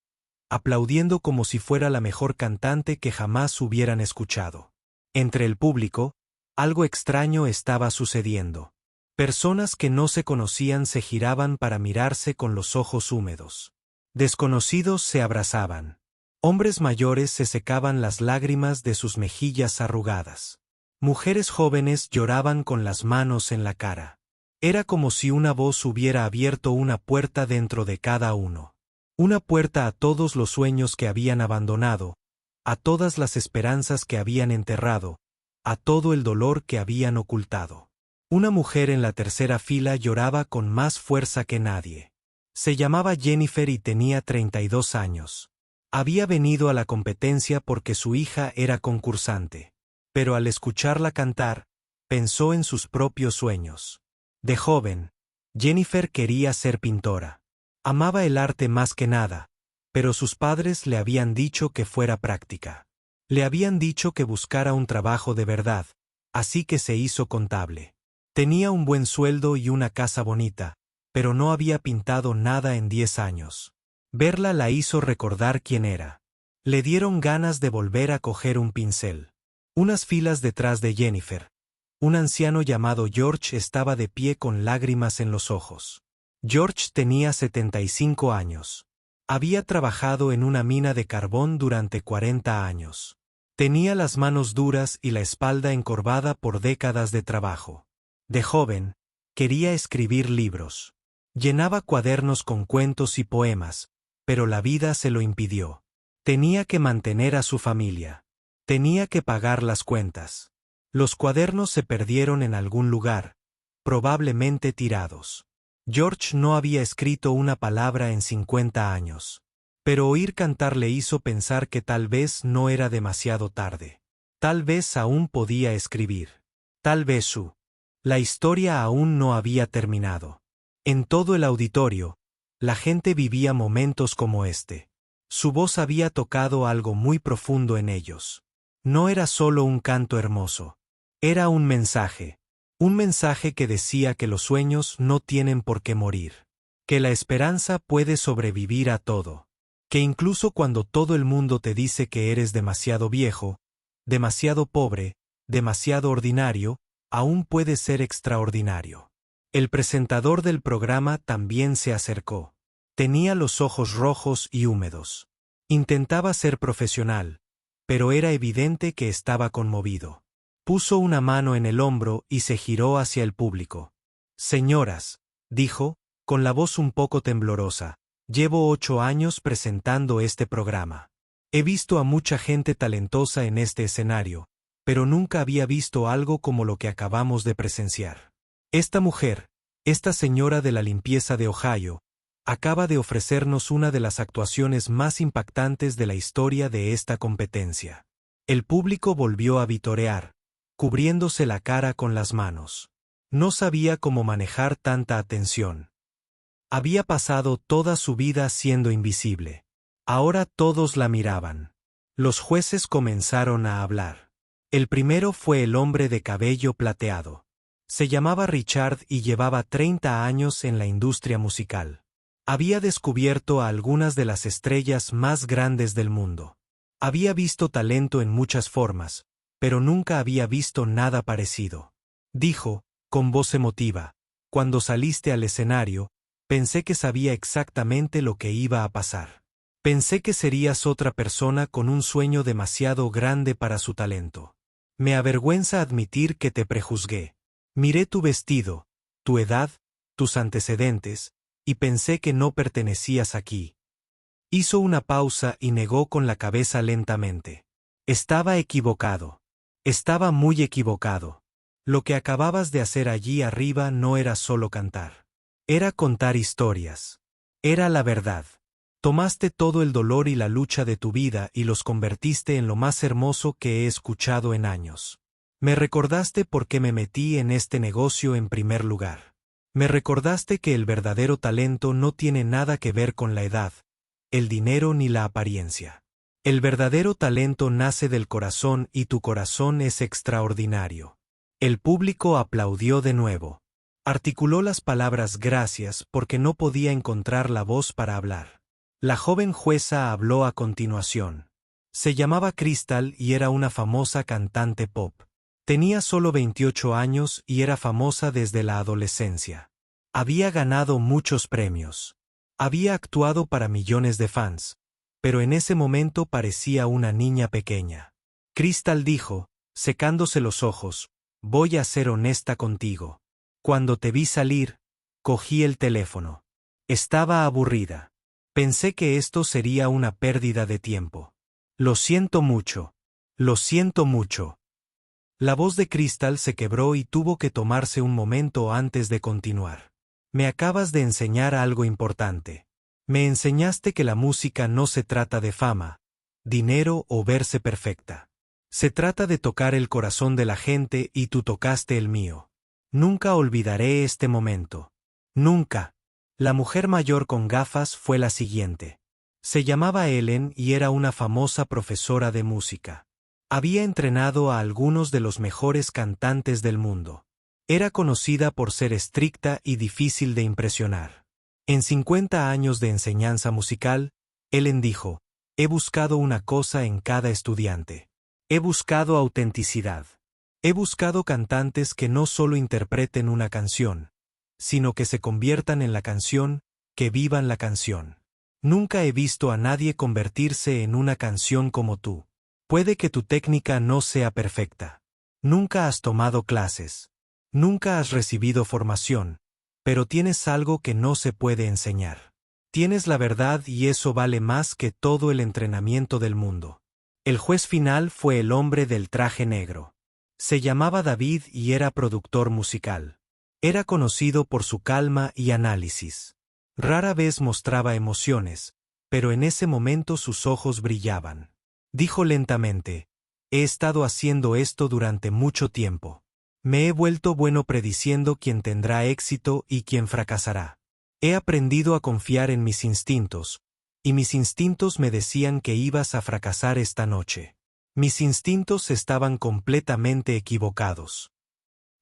aplaudiendo como si fuera la mejor cantante que jamás hubieran escuchado. Entre el público, algo extraño estaba sucediendo. Personas que no se conocían se giraban para mirarse con los ojos húmedos. Desconocidos se abrazaban. Hombres mayores se secaban las lágrimas de sus mejillas arrugadas. Mujeres jóvenes lloraban con las manos en la cara. Era como si una voz hubiera abierto una puerta dentro de cada uno. Una puerta a todos los sueños que habían abandonado, a todas las esperanzas que habían enterrado, a todo el dolor que habían ocultado. Una mujer en la tercera fila lloraba con más fuerza que nadie. Se llamaba Jennifer y tenía 32 años. Había venido a la competencia porque su hija era concursante. Pero al escucharla cantar, pensó en sus propios sueños. De joven, Jennifer quería ser pintora. Amaba el arte más que nada, pero sus padres le habían dicho que fuera práctica. Le habían dicho que buscara un trabajo de verdad, así que se hizo contable. Tenía un buen sueldo y una casa bonita, pero no había pintado nada en 10 años. Verla la hizo recordar quién era. Le dieron ganas de volver a coger un pincel. Unas filas detrás de Jennifer. Un anciano llamado George estaba de pie con lágrimas en los ojos. George tenía 75 años. Había trabajado en una mina de carbón durante 40 años. Tenía las manos duras y la espalda encorvada por décadas de trabajo. De joven, quería escribir libros. Llenaba cuadernos con cuentos y poemas, pero la vida se lo impidió. Tenía que mantener a su familia. Tenía que pagar las cuentas. Los cuadernos se perdieron en algún lugar, probablemente tirados. George no había escrito una palabra en 50 años. Pero oír cantar le hizo pensar que tal vez no era demasiado tarde. Tal vez aún podía escribir. Tal vez la historia aún no había terminado. En todo el auditorio, la gente vivía momentos como este. Su voz había tocado algo muy profundo en ellos. No era solo un canto hermoso. Era un mensaje. Un mensaje que decía que los sueños no tienen por qué morir. Que la esperanza puede sobrevivir a todo. Que incluso cuando todo el mundo te dice que eres demasiado viejo, demasiado pobre, demasiado ordinario, aún puedes ser extraordinario. El presentador del programa también se acercó. Tenía los ojos rojos y húmedos. Intentaba ser profesional, pero era evidente que estaba conmovido. Puso una mano en el hombro y se giró hacia el público. Señoras, dijo, con la voz un poco temblorosa, llevo 8 años presentando este programa. He visto a mucha gente talentosa en este escenario, pero nunca había visto algo como lo que acabamos de presenciar. Esta mujer, esta señora de la limpieza de Ohio, acaba de ofrecernos una de las actuaciones más impactantes de la historia de esta competencia. El público volvió a vitorear, cubriéndose la cara con las manos. No sabía cómo manejar tanta atención. Había pasado toda su vida siendo invisible. Ahora todos la miraban. Los jueces comenzaron a hablar. El primero fue el hombre de cabello plateado. Se llamaba Richard y llevaba 30 años en la industria musical. Había descubierto a algunas de las estrellas más grandes del mundo. Había visto talento en muchas formas, pero nunca había visto nada parecido. Dijo, con voz emotiva, cuando saliste al escenario, pensé que sabía exactamente lo que iba a pasar. Pensé que serías otra persona con un sueño demasiado grande para su talento. Me avergüenza admitir que te prejuzgué. Miré tu vestido, tu edad, tus antecedentes, y pensé que no pertenecías aquí. Hizo una pausa y negó con la cabeza lentamente. Estaba equivocado. Estaba muy equivocado. Lo que acababas de hacer allí arriba no era solo cantar. Era contar historias. Era la verdad. Tomaste todo el dolor y la lucha de tu vida y los convertiste en lo más hermoso que he escuchado en años. Me recordaste por qué me metí en este negocio en primer lugar. Me recordaste que el verdadero talento no tiene nada que ver con la edad, el dinero ni la apariencia. El verdadero talento nace del corazón y tu corazón es extraordinario. El público aplaudió de nuevo. Articuló las palabras gracias porque no podía encontrar la voz para hablar. La joven jueza habló a continuación. Se llamaba Crystal y era una famosa cantante pop. Tenía solo 28 años y era famosa desde la adolescencia. Había ganado muchos premios. Había actuado para millones de fans, pero en ese momento parecía una niña pequeña. Crystal dijo, secándose los ojos, voy a ser honesta contigo. Cuando te vi salir, cogí el teléfono. Estaba aburrida. Pensé que esto sería una pérdida de tiempo. Lo siento mucho. Lo siento mucho. La voz de Crystal se quebró y tuvo que tomarse un momento antes de continuar. Me acabas de enseñar algo importante. Me enseñaste que la música no se trata de fama, dinero o verse perfecta. Se trata de tocar el corazón de la gente y tú tocaste el mío. Nunca olvidaré este momento. Nunca. La mujer mayor con gafas fue la siguiente. Se llamaba Ellen y era una famosa profesora de música. Había entrenado a algunos de los mejores cantantes del mundo. Era conocida por ser estricta y difícil de impresionar. En 50 años de enseñanza musical, Ellen dijo, he buscado una cosa en cada estudiante. He buscado autenticidad. He buscado cantantes que no solo interpreten una canción, sino que se conviertan en la canción, que vivan la canción. Nunca he visto a nadie convertirse en una canción como tú. Puede que tu técnica no sea perfecta. Nunca has tomado clases. Nunca has recibido formación, pero tienes algo que no se puede enseñar. Tienes la verdad y eso vale más que todo el entrenamiento del mundo. El juez final fue el hombre del traje negro. Se llamaba David y era productor musical. Era conocido por su calma y análisis. Rara vez mostraba emociones, pero en ese momento sus ojos brillaban. Dijo lentamente, he estado haciendo esto durante mucho tiempo. Me he vuelto bueno prediciendo quién tendrá éxito y quién fracasará. He aprendido a confiar en mis instintos, y mis instintos me decían que ibas a fracasar esta noche. Mis instintos estaban completamente equivocados.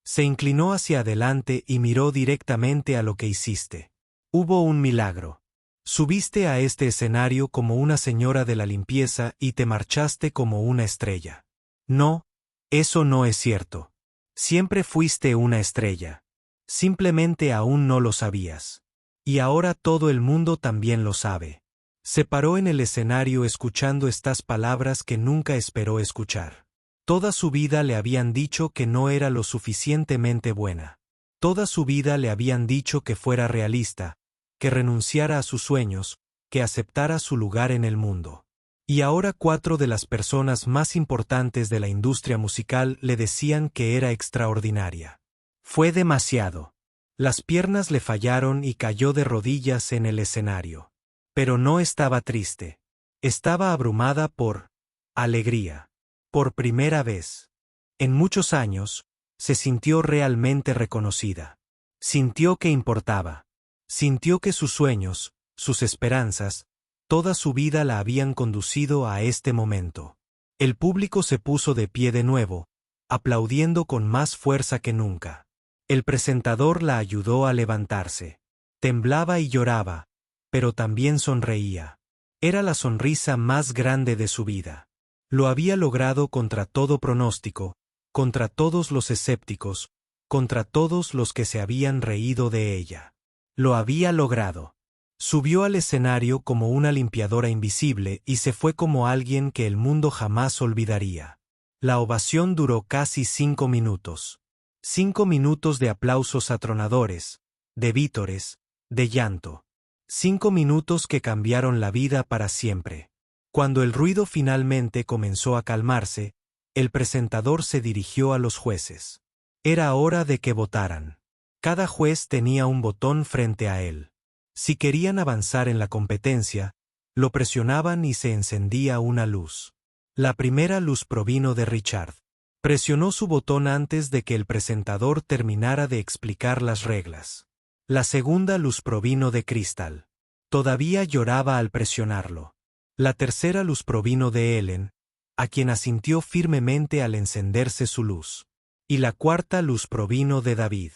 Se inclinó hacia adelante y miró directamente a lo que hiciste. Hubo un milagro. Subiste a este escenario como una señora de la limpieza y te marchaste como una estrella. No, eso no es cierto. Siempre fuiste una estrella. Simplemente aún no lo sabías. Y ahora todo el mundo también lo sabe. Se paró en el escenario escuchando estas palabras que nunca esperó escuchar. Toda su vida le habían dicho que no era lo suficientemente buena. Toda su vida le habían dicho que fuera realista, que renunciara a sus sueños, que aceptara su lugar en el mundo. Y ahora 4 de las personas más importantes de la industria musical le decían que era extraordinaria. Fue demasiado. Las piernas le fallaron y cayó de rodillas en el escenario. Pero no estaba triste. Estaba abrumada por alegría. Por primera vez. En muchos años, se sintió realmente reconocida. Sintió que importaba. Sintió que sus sueños, sus esperanzas, toda su vida la habían conducido a este momento. El público se puso de pie de nuevo, aplaudiendo con más fuerza que nunca. El presentador la ayudó a levantarse. Temblaba y lloraba, pero también sonreía. Era la sonrisa más grande de su vida. Lo había logrado contra todo pronóstico, contra todos los escépticos, contra todos los que se habían reído de ella. Lo había logrado. Subió al escenario como una limpiadora invisible y se fue como alguien que el mundo jamás olvidaría. La ovación duró casi 5 minutos. 5 minutos de aplausos atronadores, de vítores, de llanto. 5 minutos que cambiaron la vida para siempre. Cuando el ruido finalmente comenzó a calmarse, el presentador se dirigió a los jueces. Era hora de que votaran. Cada juez tenía un botón frente a él. Si querían avanzar en la competencia, lo presionaban y se encendía una luz. La primera luz provino de Richard. Presionó su botón antes de que el presentador terminara de explicar las reglas. La segunda luz provino de Crystal. Todavía lloraba al presionarlo. La tercera luz provino de Ellen, a quien asintió firmemente al encenderse su luz. Y la cuarta luz provino de David.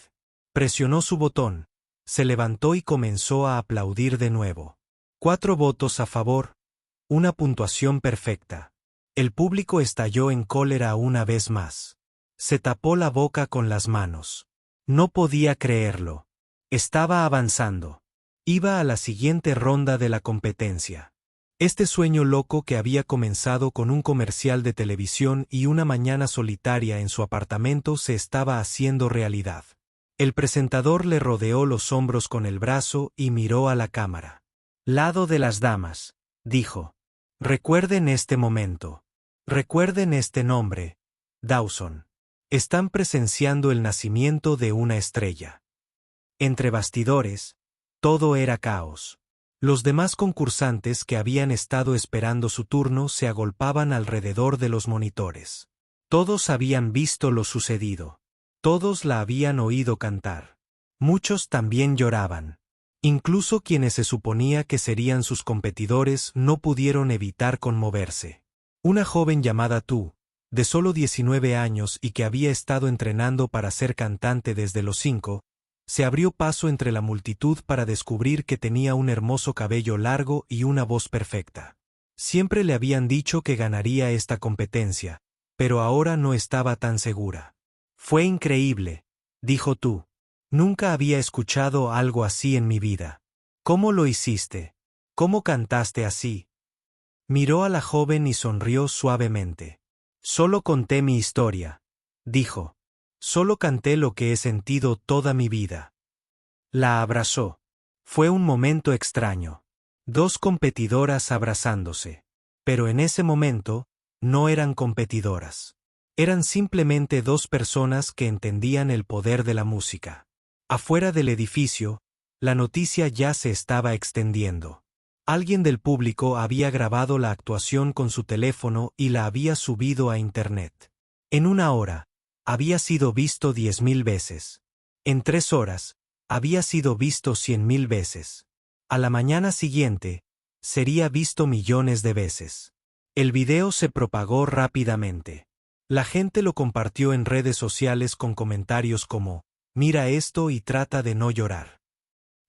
Presionó su botón, se levantó y comenzó a aplaudir de nuevo. 4 votos a favor, una puntuación perfecta. El público estalló en cólera una vez más. Se tapó la boca con las manos. No podía creerlo. Estaba avanzando. Iba a la siguiente ronda de la competencia. Este sueño loco que había comenzado con un comercial de televisión y una mañana solitaria en su apartamento se estaba haciendo realidad. El presentador le rodeó los hombros con el brazo y miró a la cámara. Lado de las damas, dijo. Recuerden este momento. Recuerden este nombre, Dawson. Están presenciando el nacimiento de una estrella. Entre bastidores, todo era caos. Los demás concursantes que habían estado esperando su turno se agolpaban alrededor de los monitores. Todos habían visto lo sucedido. Todos la habían oído cantar. Muchos también lloraban. Incluso quienes se suponía que serían sus competidores no pudieron evitar conmoverse. Una joven llamada Tu, de solo 19 años y que había estado entrenando para ser cantante desde los 5, se abrió paso entre la multitud para descubrir que tenía un hermoso cabello largo y una voz perfecta. Siempre le habían dicho que ganaría esta competencia, pero ahora no estaba tan segura. Fue increíble, dijo Tu. Nunca había escuchado algo así en mi vida. ¿Cómo lo hiciste? ¿Cómo cantaste así? Miró a la joven y sonrió suavemente. Solo conté mi historia, dijo. Solo canté lo que he sentido toda mi vida. La abrazó. Fue un momento extraño. 2 competidoras abrazándose. Pero en ese momento, no eran competidoras. Eran simplemente 2 personas que entendían el poder de la música. Afuera del edificio, la noticia ya se estaba extendiendo. Alguien del público había grabado la actuación con su teléfono y la había subido a Internet. En 1 hora, había sido visto 10.000 veces. En 3 horas, había sido visto 100.000 veces. A la mañana siguiente, sería visto millones de veces. El video se propagó rápidamente. La gente lo compartió en redes sociales con comentarios como, mira esto y trata de no llorar.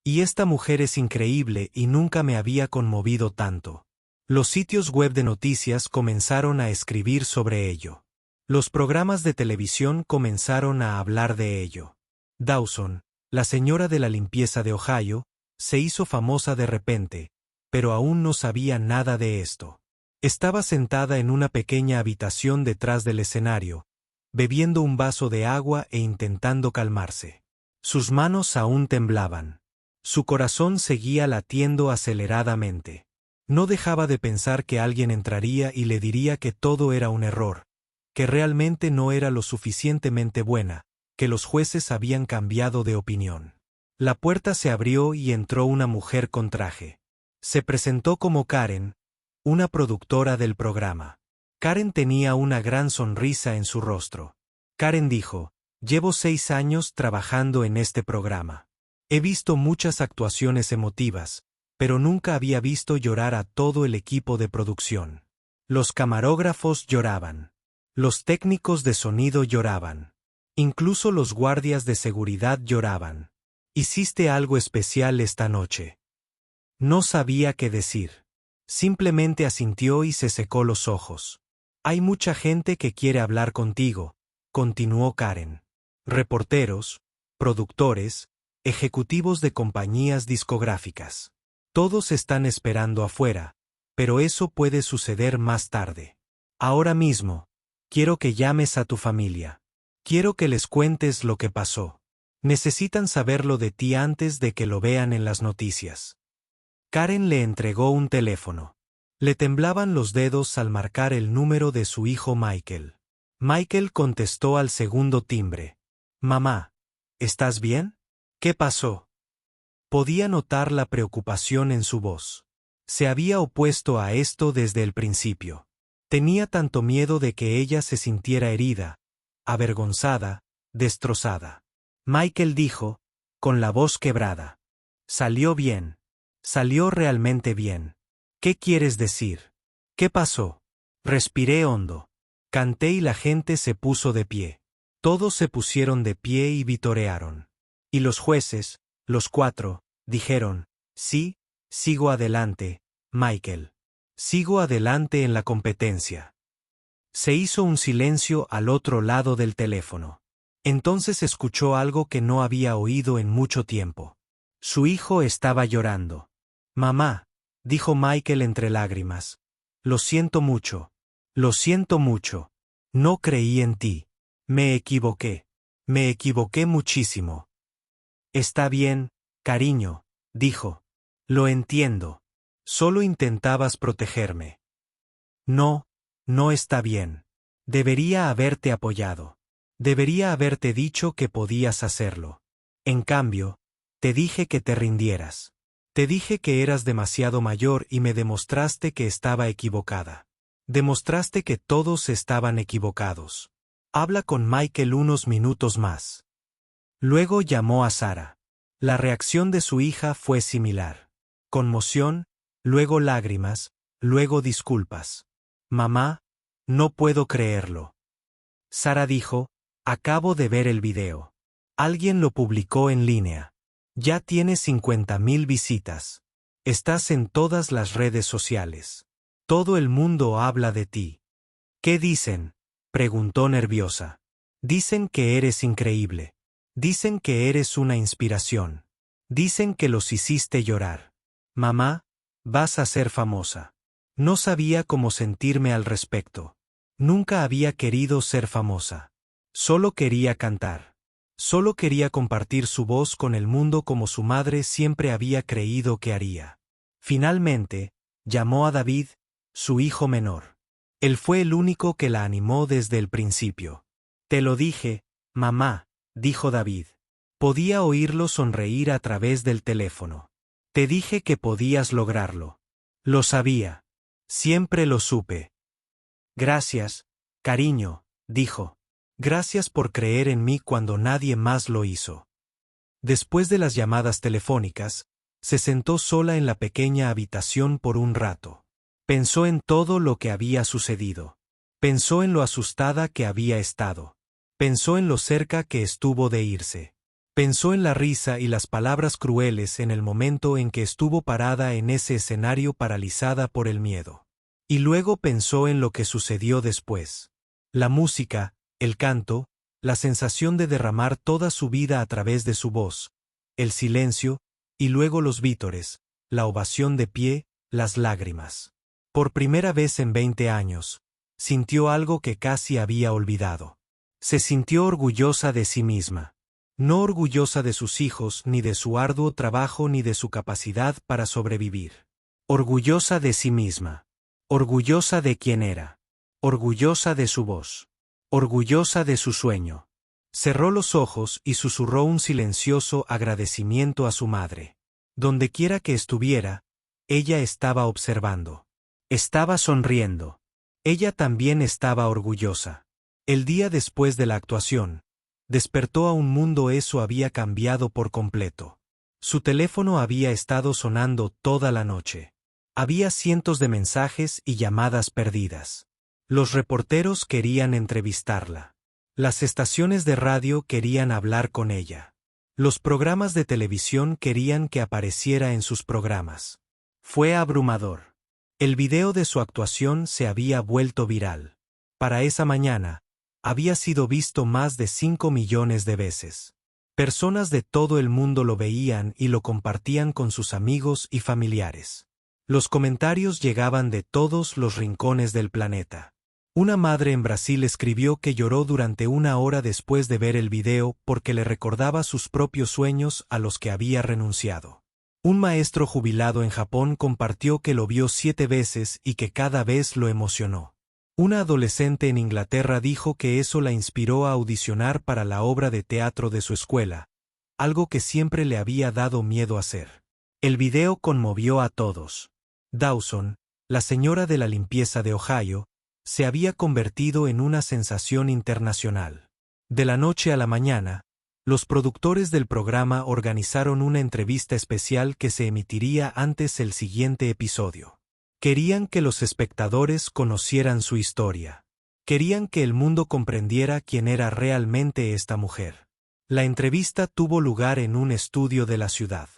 Y esta mujer es increíble y nunca me había conmovido tanto. Los sitios web de noticias comenzaron a escribir sobre ello. Los programas de televisión comenzaron a hablar de ello. Dawson, la señora de la limpieza de Ohio, se hizo famosa de repente, pero aún no sabía nada de esto. Estaba sentada en una pequeña habitación detrás del escenario, bebiendo un vaso de agua e intentando calmarse. Sus manos aún temblaban. Su corazón seguía latiendo aceleradamente. No dejaba de pensar que alguien entraría y le diría que todo era un error, que realmente no era lo suficientemente buena, que los jueces habían cambiado de opinión. La puerta se abrió y entró una mujer con traje. Se presentó como Karen, una productora del programa. Karen tenía una gran sonrisa en su rostro. Karen dijo, llevo 6 años trabajando en este programa. He visto muchas actuaciones emotivas, pero nunca había visto llorar a todo el equipo de producción. Los camarógrafos lloraban. Los técnicos de sonido lloraban. Incluso los guardias de seguridad lloraban. Hiciste algo especial esta noche. No sabía qué decir. Simplemente asintió y se secó los ojos. Hay mucha gente que quiere hablar contigo, continuó Karen. Reporteros, productores, ejecutivos de compañías discográficas. Todos están esperando afuera, pero eso puede suceder más tarde. Ahora mismo, quiero que llames a tu familia. Quiero que les cuentes lo que pasó. Necesitan saberlo de ti antes de que lo vean en las noticias. Karen le entregó un teléfono. Le temblaban los dedos al marcar el número de su hijo Michael. Michael contestó al segundo timbre. Mamá, ¿estás bien? ¿Qué pasó? Podía notar la preocupación en su voz. Se había opuesto a esto desde el principio. Tenía tanto miedo de que ella se sintiera herida, avergonzada, destrozada. Michael dijo, con la voz quebrada. Salió bien. Salió realmente bien. ¿Qué quieres decir? ¿Qué pasó? Respiré hondo. Canté y la gente se puso de pie. Todos se pusieron de pie y vitorearon. Y los jueces, los 4, dijeron, sí, sigo adelante, Michael. Sigo adelante en la competencia. Se hizo un silencio al otro lado del teléfono. Entonces escuchó algo que no había oído en mucho tiempo. Su hijo estaba llorando. Mamá, dijo Michael entre lágrimas. Lo siento mucho. Lo siento mucho. No creí en ti. Me equivoqué. Me equivoqué muchísimo. Está bien, cariño, dijo. Lo entiendo. Solo intentabas protegerme. No, no está bien. Debería haberte apoyado. Debería haberte dicho que podías hacerlo. En cambio, te dije que te rindieras. Te dije que eras demasiado mayor y me demostraste que estaba equivocada. Demostraste que todos estaban equivocados. Habla con Michael unos minutos más. Luego llamó a Sara. La reacción de su hija fue similar. Conmoción, luego lágrimas, luego disculpas. Mamá, no puedo creerlo. Sara dijo, acabo de ver el video. Alguien lo publicó en línea. Ya tiene 50,000 visitas. Estás en todas las redes sociales. Todo el mundo habla de ti. ¿Qué dicen? Preguntó nerviosa. Dicen que eres increíble. Dicen que eres una inspiración. Dicen que los hiciste llorar. Mamá, vas a ser famosa. No sabía cómo sentirme al respecto. Nunca había querido ser famosa. Solo quería cantar. Solo quería compartir su voz con el mundo como su madre siempre había creído que haría. Finalmente, llamó a David, su hijo menor. Él fue el único que la animó desde el principio. Te lo dije, mamá, dijo David. Podía oírlo sonreír a través del teléfono. Te dije que podías lograrlo. Lo sabía. Siempre lo supe. Gracias, cariño, dijo. Gracias por creer en mí cuando nadie más lo hizo. Después de las llamadas telefónicas, se sentó sola en la pequeña habitación por un rato. Pensó en todo lo que había sucedido. Pensó en lo asustada que había estado. Pensó en lo cerca que estuvo de irse. Pensó en la risa y las palabras crueles en el momento en que estuvo parada en ese escenario paralizada por el miedo. Y luego pensó en lo que sucedió después. La música, el canto, la sensación de derramar toda su vida a través de su voz, el silencio, y luego los vítores, la ovación de pie, las lágrimas. Por primera vez en 20 años, sintió algo que casi había olvidado. Se sintió orgullosa de sí misma. No orgullosa de sus hijos, ni de su arduo trabajo, ni de su capacidad para sobrevivir. Orgullosa de sí misma. Orgullosa de quién era. Orgullosa de su voz. Orgullosa de su sueño. Cerró los ojos y susurró un silencioso agradecimiento a su madre. Dondequiera que estuviera, ella estaba observando. Estaba sonriendo. Ella también estaba orgullosa. El día después de la actuación, despertó a un mundo. Eso había cambiado por completo. Su teléfono había estado sonando toda la noche. Había cientos de mensajes y llamadas perdidas. Los reporteros querían entrevistarla. Las estaciones de radio querían hablar con ella. Los programas de televisión querían que apareciera en sus programas. Fue abrumador. El video de su actuación se había vuelto viral. Para esa mañana, había sido visto más de 5 millones de veces. Personas de todo el mundo lo veían y lo compartían con sus amigos y familiares. Los comentarios llegaban de todos los rincones del planeta. Una madre en Brasil escribió que lloró durante 1 hora después de ver el video porque le recordaba sus propios sueños a los que había renunciado. Un maestro jubilado en Japón compartió que lo vio 7 veces y que cada vez lo emocionó. Una adolescente en Inglaterra dijo que eso la inspiró a audicionar para la obra de teatro de su escuela, algo que siempre le había dado miedo hacer. El video conmovió a todos. Dawson, la señora de la limpieza de Ohio, se había convertido en una sensación internacional. De la noche a la mañana, Los productores del programa organizaron una entrevista especial que se emitiría antes del siguiente episodio. Querían que los espectadores conocieran su historia. Querían que el mundo comprendiera quién era realmente esta mujer. La entrevista tuvo lugar en un estudio de la ciudad.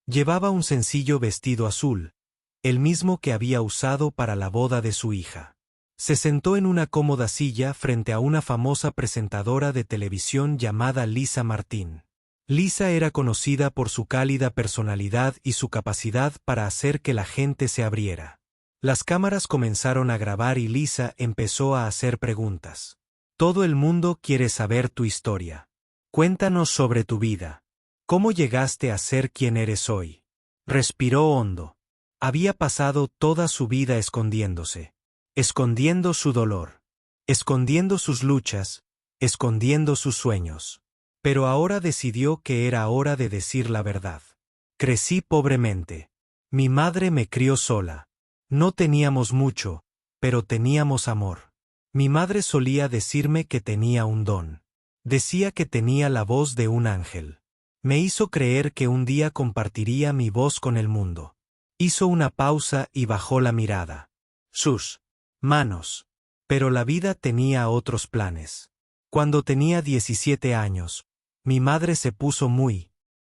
Llevaba un sencillo vestido azul, el mismo que había usado para la boda de su hija. Se sentó en una cómoda silla frente a una famosa presentadora de televisión llamada Lisa Martín. Lisa era conocida por su cálida personalidad y su capacidad para hacer que la gente se abriera. Las cámaras comenzaron a grabar y Lisa empezó a hacer preguntas. Todo el mundo quiere saber tu historia. Cuéntanos sobre tu vida. ¿Cómo llegaste a ser quien eres hoy? Respiró hondo. Había pasado toda su vida escondiéndose. Escondiendo su dolor. Escondiendo sus luchas. Escondiendo sus sueños. Pero ahora decidió que era hora de decir la verdad. Crecí pobremente. Mi madre me crió sola. No teníamos mucho, pero teníamos amor. Mi madre solía decirme que tenía un don. Decía que tenía la voz de un ángel. Me hizo creer que un día compartiría mi voz con el mundo. Hizo una pausa y bajó la mirada. Sus manos. Pero la vida tenía otros planes. Cuando tenía 17 años, mi madre se puso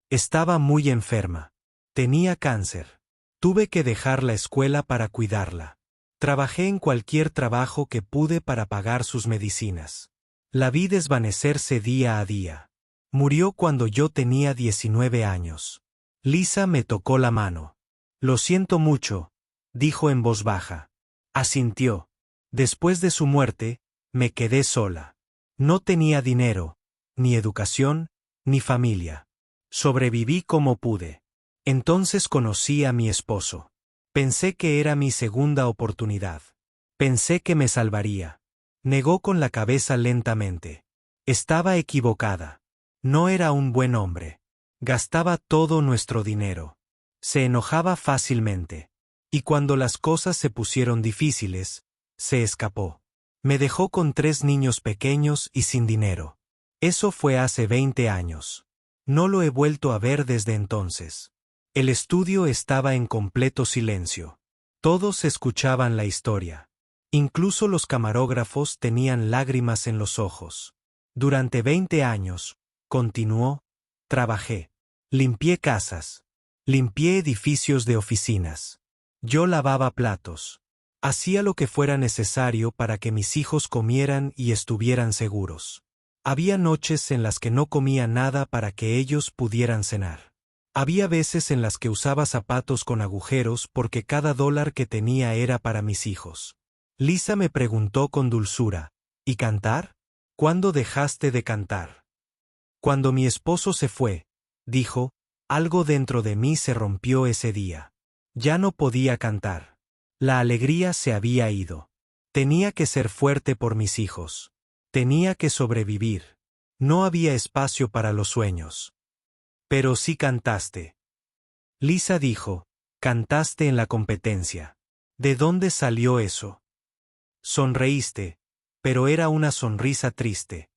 estaba muy enferma. Tenía cáncer. Tuve que dejar la escuela para cuidarla. Trabajé en cualquier trabajo que pude para pagar sus medicinas. La vi desvanecerse día a día. Murió cuando yo tenía 19 años. Lisa me tocó la mano. Lo siento mucho, dijo en voz baja. Asintió. Después de su muerte, me quedé sola. No tenía dinero, ni educación, ni familia. Sobreviví como pude. Entonces conocí a mi esposo. Pensé que era mi segunda oportunidad. Pensé que me salvaría. Negó con la cabeza lentamente. Estaba equivocada. No era un buen hombre. Gastaba todo nuestro dinero. Se enojaba fácilmente. Y cuando las cosas se pusieron difíciles, se escapó. Me dejó con 3 niños pequeños y sin dinero. Eso fue hace 20 años. No lo he vuelto a ver desde entonces. El estudio estaba en completo silencio. Todos escuchaban la historia. Incluso los camarógrafos tenían lágrimas en los ojos. Durante 20 años, continuó, trabajé. Limpié casas. Limpié edificios de oficinas. Yo lavaba platos. Hacía lo que fuera necesario para que mis hijos comieran y estuvieran seguros. Había noches en las que no comía nada para que ellos pudieran cenar. Había veces en las que usaba zapatos con agujeros porque cada dólar que tenía era para mis hijos. Lisa me preguntó con dulzura, ¿y cantar? ¿Cuándo dejaste de cantar? Cuando mi esposo se fue, dijo, algo dentro de mí se rompió ese día. Ya no podía cantar. La alegría se había ido. Tenía que ser fuerte por mis hijos. Tenía que sobrevivir. No había espacio para los sueños. Pero sí cantaste. Lisa dijo, cantaste en la competencia. ¿De dónde salió eso? Sonreíste, pero era una sonrisa triste.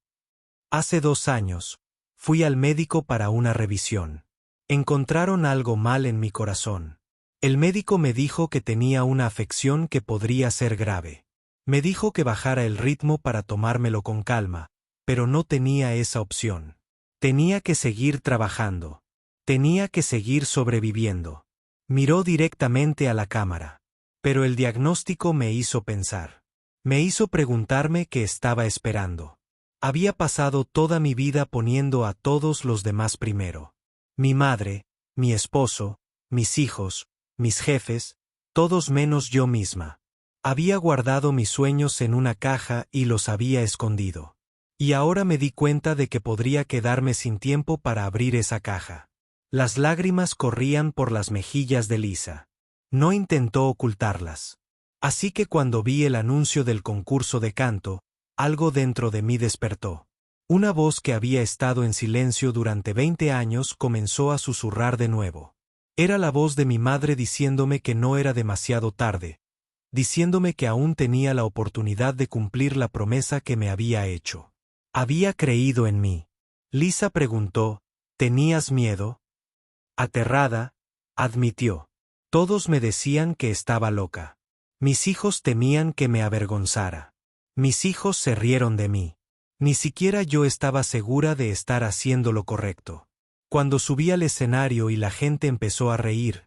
Hace 2 años, fui al médico para una revisión. Encontraron algo mal en mi corazón. El médico me dijo que tenía una afección que podría ser grave. Me dijo que bajara el ritmo para tomármelo con calma, pero no tenía esa opción. Tenía que seguir trabajando. Tenía que seguir sobreviviendo. Miró directamente a la cámara. Pero el diagnóstico me hizo pensar. Me hizo preguntarme qué estaba esperando. Había pasado toda mi vida poniendo a todos los demás primero. Mi madre, mi esposo, mis hijos, mis jefes, todos menos yo misma. Había guardado mis sueños en una caja y los había escondido. Y ahora me di cuenta de que podría quedarme sin tiempo para abrir esa caja. Las lágrimas corrían por las mejillas de Lisa. No intentó ocultarlas. Así que cuando vi el anuncio del concurso de canto, algo dentro de mí despertó. Una voz que había estado en silencio durante 20 años comenzó a susurrar de nuevo. Era la voz de mi madre diciéndome que no era demasiado tarde, diciéndome que aún tenía la oportunidad de cumplir la promesa que me había hecho. Había creído en mí. Lisa preguntó, ¿tenías miedo? Aterrada, admitió. Todos me decían que estaba loca. Mis hijos temían que me avergonzara. Mis hijos se rieron de mí. Ni siquiera yo estaba segura de estar haciendo lo correcto. Cuando subí al escenario y la gente empezó a reír,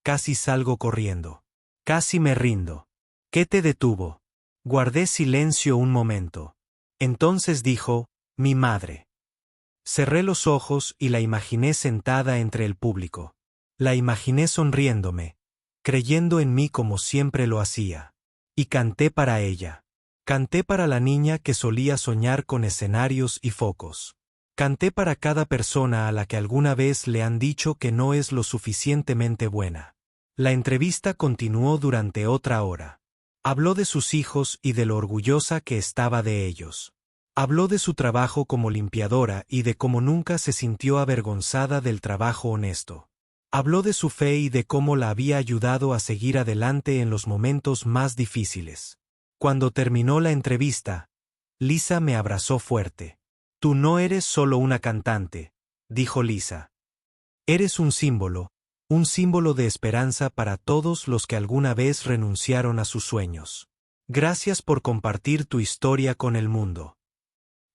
casi salgo corriendo. Casi me rindo. ¿Qué te detuvo? Guardé silencio un momento. Entonces dijo, mi madre. Cerré los ojos y la imaginé sentada entre el público. La imaginé sonriéndome, creyendo en mí como siempre lo hacía. Y canté para ella. Canté para la niña que solía soñar con escenarios y focos. Canté para cada persona a la que alguna vez le han dicho que no es lo suficientemente buena. La entrevista continuó durante otra hora. Habló de sus hijos y de lo orgullosa que estaba de ellos. Habló de su trabajo como limpiadora y de cómo nunca se sintió avergonzada del trabajo honesto. Habló de su fe y de cómo la había ayudado a seguir adelante en los momentos más difíciles. Cuando terminó la entrevista, Lisa me abrazó fuerte. Tú no eres solo una cantante, dijo Lisa. Eres un símbolo de esperanza para todos los que alguna vez renunciaron a sus sueños. Gracias por compartir tu historia con el mundo.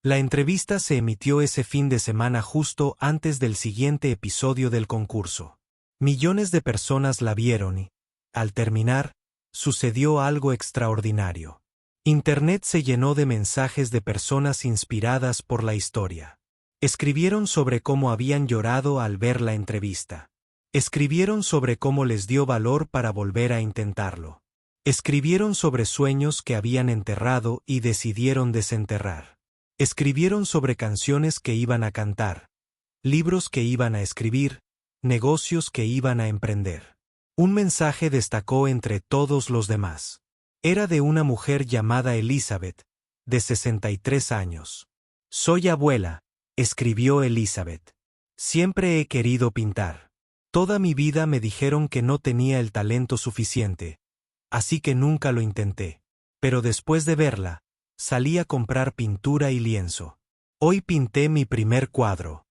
La entrevista se emitió ese fin de semana justo antes del siguiente episodio del concurso. Millones de personas la vieron y, al terminar, sucedió algo extraordinario. Internet se llenó de mensajes de personas inspiradas por la historia. Escribieron sobre cómo habían llorado al ver la entrevista. Escribieron sobre cómo les dio valor para volver a intentarlo. Escribieron sobre sueños que habían enterrado y decidieron desenterrar. Escribieron sobre canciones que iban a cantar, libros que iban a escribir, negocios que iban a emprender. Un mensaje destacó entre todos los demás. Era de una mujer llamada Elizabeth, de 63 años. Soy abuela, escribió Elizabeth. Siempre he querido pintar. Toda mi vida me dijeron que no tenía el talento suficiente, así que nunca lo intenté. Pero después de verla, salí a comprar pintura y lienzo. Hoy pinté mi primer cuadro.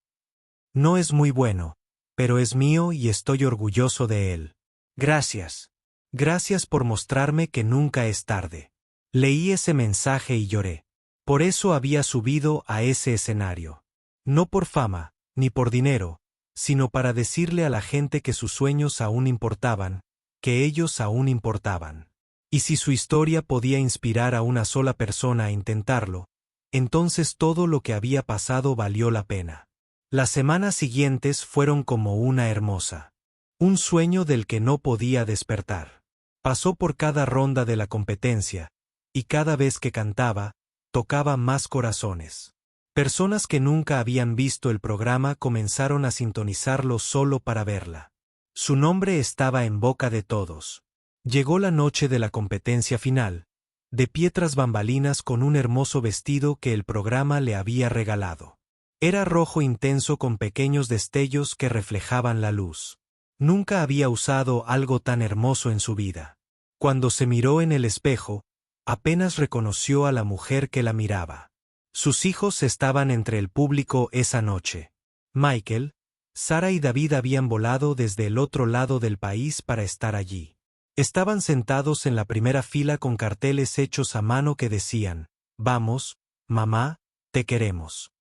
No es muy bueno, pero es mío y estoy orgulloso de él. Gracias. Gracias por mostrarme que nunca es tarde. Leí ese mensaje y lloré. Por eso había subido a ese escenario. No por fama, ni por dinero, sino para decirle a la gente que sus sueños aún importaban, que ellos aún importaban. Y si su historia podía inspirar a una sola persona a intentarlo, entonces todo lo que había pasado valió la pena. Las semanas siguientes fueron como una hermosa. Un sueño del que no podía despertar. Pasó por cada ronda de la competencia, y cada vez que cantaba, tocaba más corazones. Personas que nunca habían visto el programa comenzaron a sintonizarlo solo para verla. Su nombre estaba en boca de todos. Llegó la noche de la competencia final, de pie tras bambalinas con un hermoso vestido que el programa le había regalado. Era rojo intenso con pequeños destellos que reflejaban la luz. Nunca había usado algo tan hermoso en su vida. Cuando se miró en el espejo, apenas reconoció a la mujer que la miraba. Sus hijos estaban entre el público esa noche. Michael, Sara y David habían volado desde el otro lado del país para estar allí. Estaban sentados en la primera fila con carteles hechos a mano que decían, «Vamos, mamá, te queremos».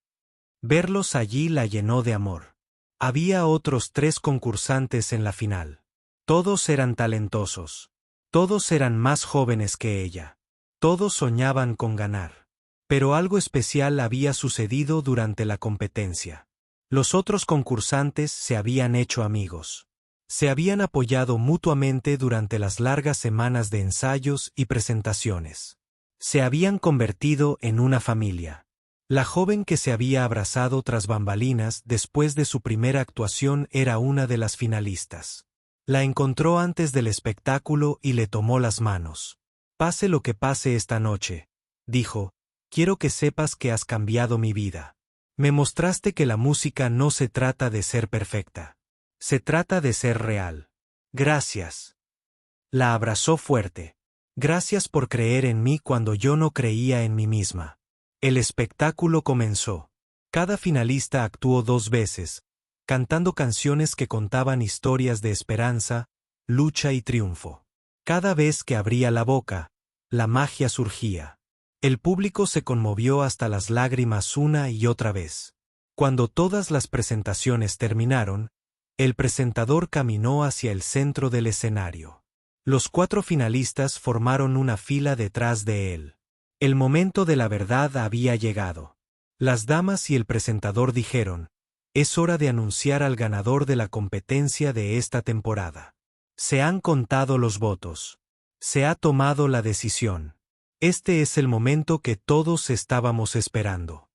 Verlos allí la llenó de amor. Había otros 3 concursantes en la final. Todos eran talentosos. Todos eran más jóvenes que ella. Todos soñaban con ganar. Pero algo especial había sucedido durante la competencia. Los otros concursantes se habían hecho amigos. Se habían apoyado mutuamente durante las largas semanas de ensayos y presentaciones. Se habían convertido en una familia. La joven que se había abrazado tras bambalinas después de su primera actuación era una de las finalistas. La encontró antes del espectáculo y le tomó las manos. «Pase lo que pase esta noche», dijo, «quiero que sepas que has cambiado mi vida. Me mostraste que la música no se trata de ser perfecta. Se trata de ser real. Gracias». La abrazó fuerte. «Gracias por creer en mí cuando yo no creía en mí misma». El espectáculo comenzó. Cada finalista actuó 2 veces, cantando canciones que contaban historias de esperanza, lucha y triunfo. Cada vez que abría la boca, la magia surgía. El público se conmovió hasta las lágrimas una y otra vez. Cuando todas las presentaciones terminaron, el presentador caminó hacia el centro del escenario. Los 4 finalistas formaron una fila detrás de él. El momento de la verdad había llegado. Las damas y el presentador dijeron: «Es hora de anunciar al ganador de la competencia de esta temporada. Se han contado los votos. Se ha tomado la decisión. Este es el momento que todos estábamos esperando».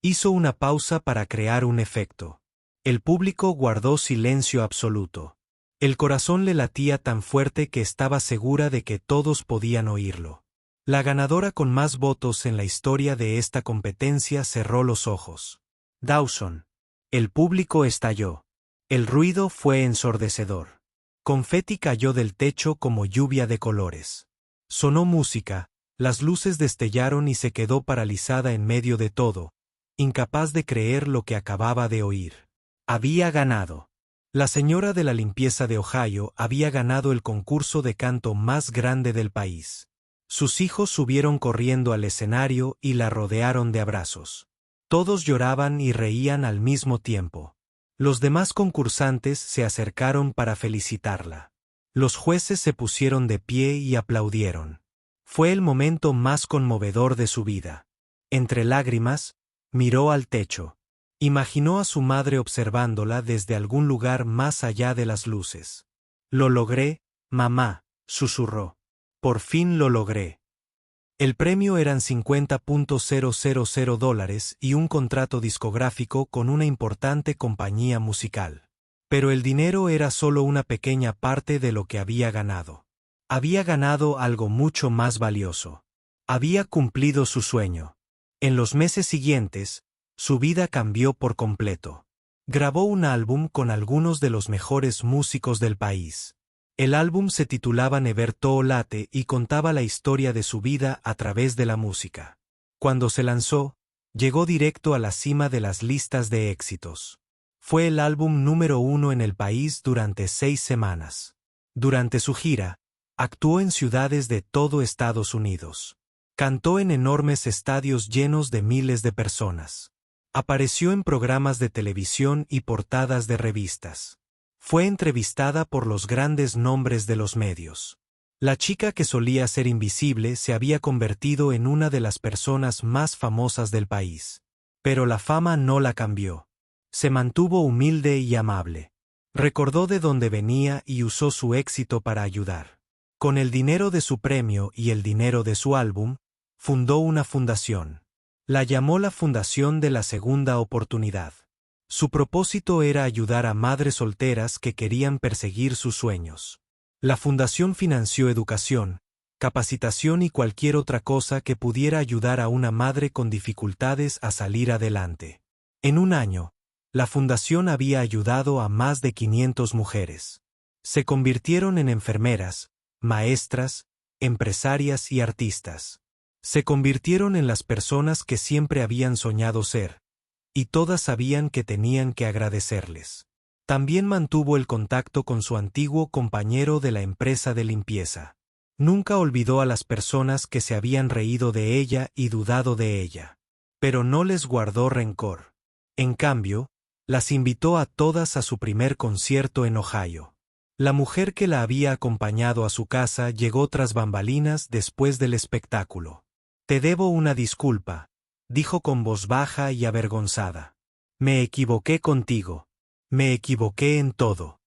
Hizo una pausa para crear un efecto. El público guardó silencio absoluto. El corazón le latía tan fuerte que estaba segura de que todos podían oírlo. La ganadora con más votos en la historia de esta competencia cerró los ojos. Dawson. El público estalló. El ruido fue ensordecedor. Confeti cayó del techo como lluvia de colores. Sonó música, las luces destellaron y se quedó paralizada en medio de todo, incapaz de creer lo que acababa de oír. Había ganado. La señora de la limpieza de Ohio había ganado el concurso de canto más grande del país. Sus hijos subieron corriendo al escenario y la rodearon de abrazos. Todos lloraban y reían al mismo tiempo. Los demás concursantes se acercaron para felicitarla. Los jueces se pusieron de pie y aplaudieron. Fue el momento más conmovedor de su vida. Entre lágrimas, miró al techo. Imaginó a su madre observándola desde algún lugar más allá de las luces. «Lo logré, mamá», susurró. «Por fin lo logré». El premio eran $50,000 y un contrato discográfico con una importante compañía musical. Pero el dinero era solo una pequeña parte de lo que había ganado. Había ganado algo mucho más valioso. Había cumplido su sueño. En los meses siguientes, su vida cambió por completo. Grabó un álbum con algunos de los mejores músicos del país. El álbum se titulaba Never Too Late y contaba la historia de su vida a través de la música. Cuando se lanzó, llegó directo a la cima de las listas de éxitos. Fue el álbum número 1 en el país durante 6 semanas. Durante su gira, actuó en ciudades de todo Estados Unidos. Cantó en enormes estadios llenos de miles de personas. Apareció en programas de televisión y portadas de revistas. Fue entrevistada por los grandes nombres de los medios. La chica que solía ser invisible se había convertido en una de las personas más famosas del país. Pero la fama no la cambió. Se mantuvo humilde y amable. Recordó de dónde venía y usó su éxito para ayudar. Con el dinero de su premio y el dinero de su álbum, fundó una fundación. La llamó la Fundación de la Segunda Oportunidad. Su propósito era ayudar a madres solteras que querían perseguir sus sueños. La fundación financió educación, capacitación y cualquier otra cosa que pudiera ayudar a una madre con dificultades a salir adelante. En un año, la fundación había ayudado a más de 500 mujeres. Se convirtieron en enfermeras, maestras, empresarias y artistas. Se convirtieron en las personas que siempre habían soñado ser, y todas sabían que tenían que agradecerles. También mantuvo el contacto con su antiguo compañero de la empresa de limpieza. Nunca olvidó a las personas que se habían reído de ella y dudado de ella. Pero no les guardó rencor. En cambio, las invitó a todas a su primer concierto en Ohio. La mujer que la había acompañado a su casa llegó tras bambalinas después del espectáculo. «Te debo una disculpa», dijo con voz baja y avergonzada. «Me equivoqué contigo. Me equivoqué en todo».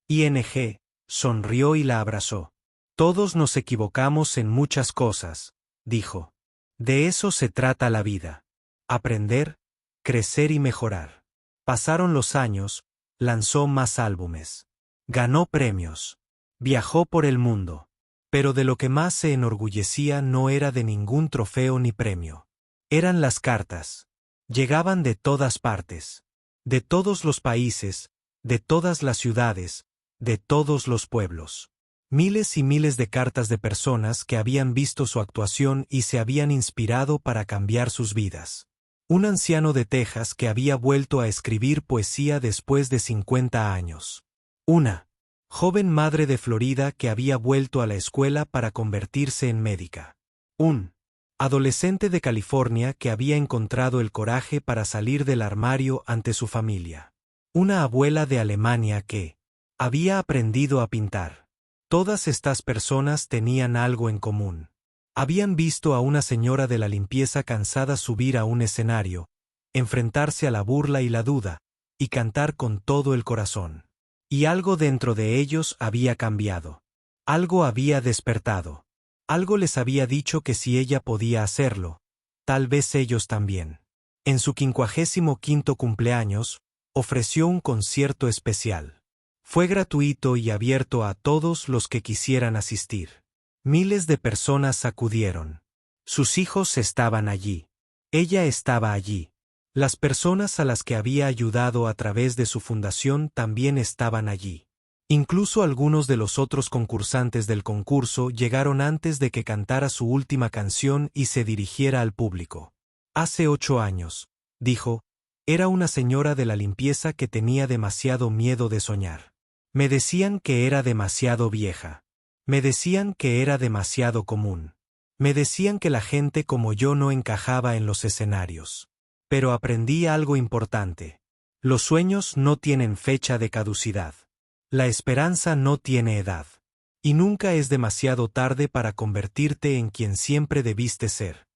ING sonrió y la abrazó. «Todos nos equivocamos en muchas cosas», dijo. «De eso se trata la vida. Aprender, crecer y mejorar». Pasaron los años, lanzó más álbumes. Ganó premios. Viajó por el mundo. Pero de lo que más se enorgullecía no era de ningún trofeo ni premio. Eran las cartas. Llegaban de todas partes. De todos los países, de todas las ciudades, de todos los pueblos. Miles y miles de cartas de personas que habían visto su actuación y se habían inspirado para cambiar sus vidas. un anciano de Texas que había vuelto a escribir poesía después de 50 años. Una joven madre de Florida que había vuelto a la escuela para convertirse en médica. Un adolescente de California que había encontrado el coraje para salir del armario ante su familia. Una abuela de Alemania que había aprendido a pintar. Todas estas personas tenían algo en común. Habían visto a una señora de la limpieza cansada subir a un escenario, enfrentarse a la burla y la duda, y cantar con todo el corazón. Y algo dentro de ellos había cambiado. Algo había despertado. Algo les había dicho que si ella podía hacerlo, tal vez ellos también. En su 55º cumpleaños, ofreció un concierto especial. Fue gratuito y abierto a todos los que quisieran asistir. Miles de personas acudieron. Sus hijos estaban allí. Ella estaba allí. Las personas a las que había ayudado a través de su fundación también estaban allí. Incluso algunos de los otros concursantes del concurso llegaron antes de que cantara su última canción y se dirigiera al público. Hace 8 años, dijo, era una señora de la limpieza que tenía demasiado miedo de soñar. Me decían que era demasiado vieja. Me decían que era demasiado común. Me decían que la gente como yo no encajaba en los escenarios. Pero aprendí algo importante. Los sueños no tienen fecha de caducidad. La esperanza no tiene edad. Y nunca es demasiado tarde para convertirte en quien siempre debiste ser.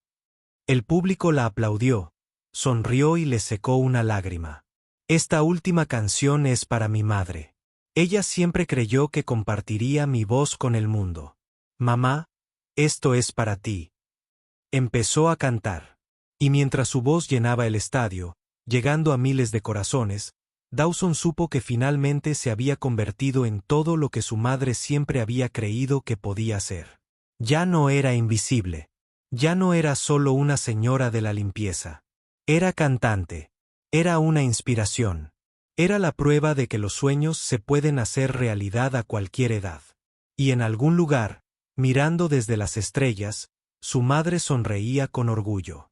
El público la aplaudió, sonrió y le secó una lágrima. Esta última canción es para mi madre. Ella siempre creyó que compartiría mi voz con el mundo. Mamá, esto es para ti. Empezó a cantar. Y mientras su voz llenaba el estadio, llegando a miles de corazones, Dawson supo que finalmente se había convertido en todo lo que su madre siempre había creído que podía ser. Ya no era invisible. Ya no era solo una señora de la limpieza. Era cantante. Era una inspiración. Era la prueba de que los sueños se pueden hacer realidad a cualquier edad. Y en algún lugar, mirando desde las estrellas, su madre sonreía con orgullo.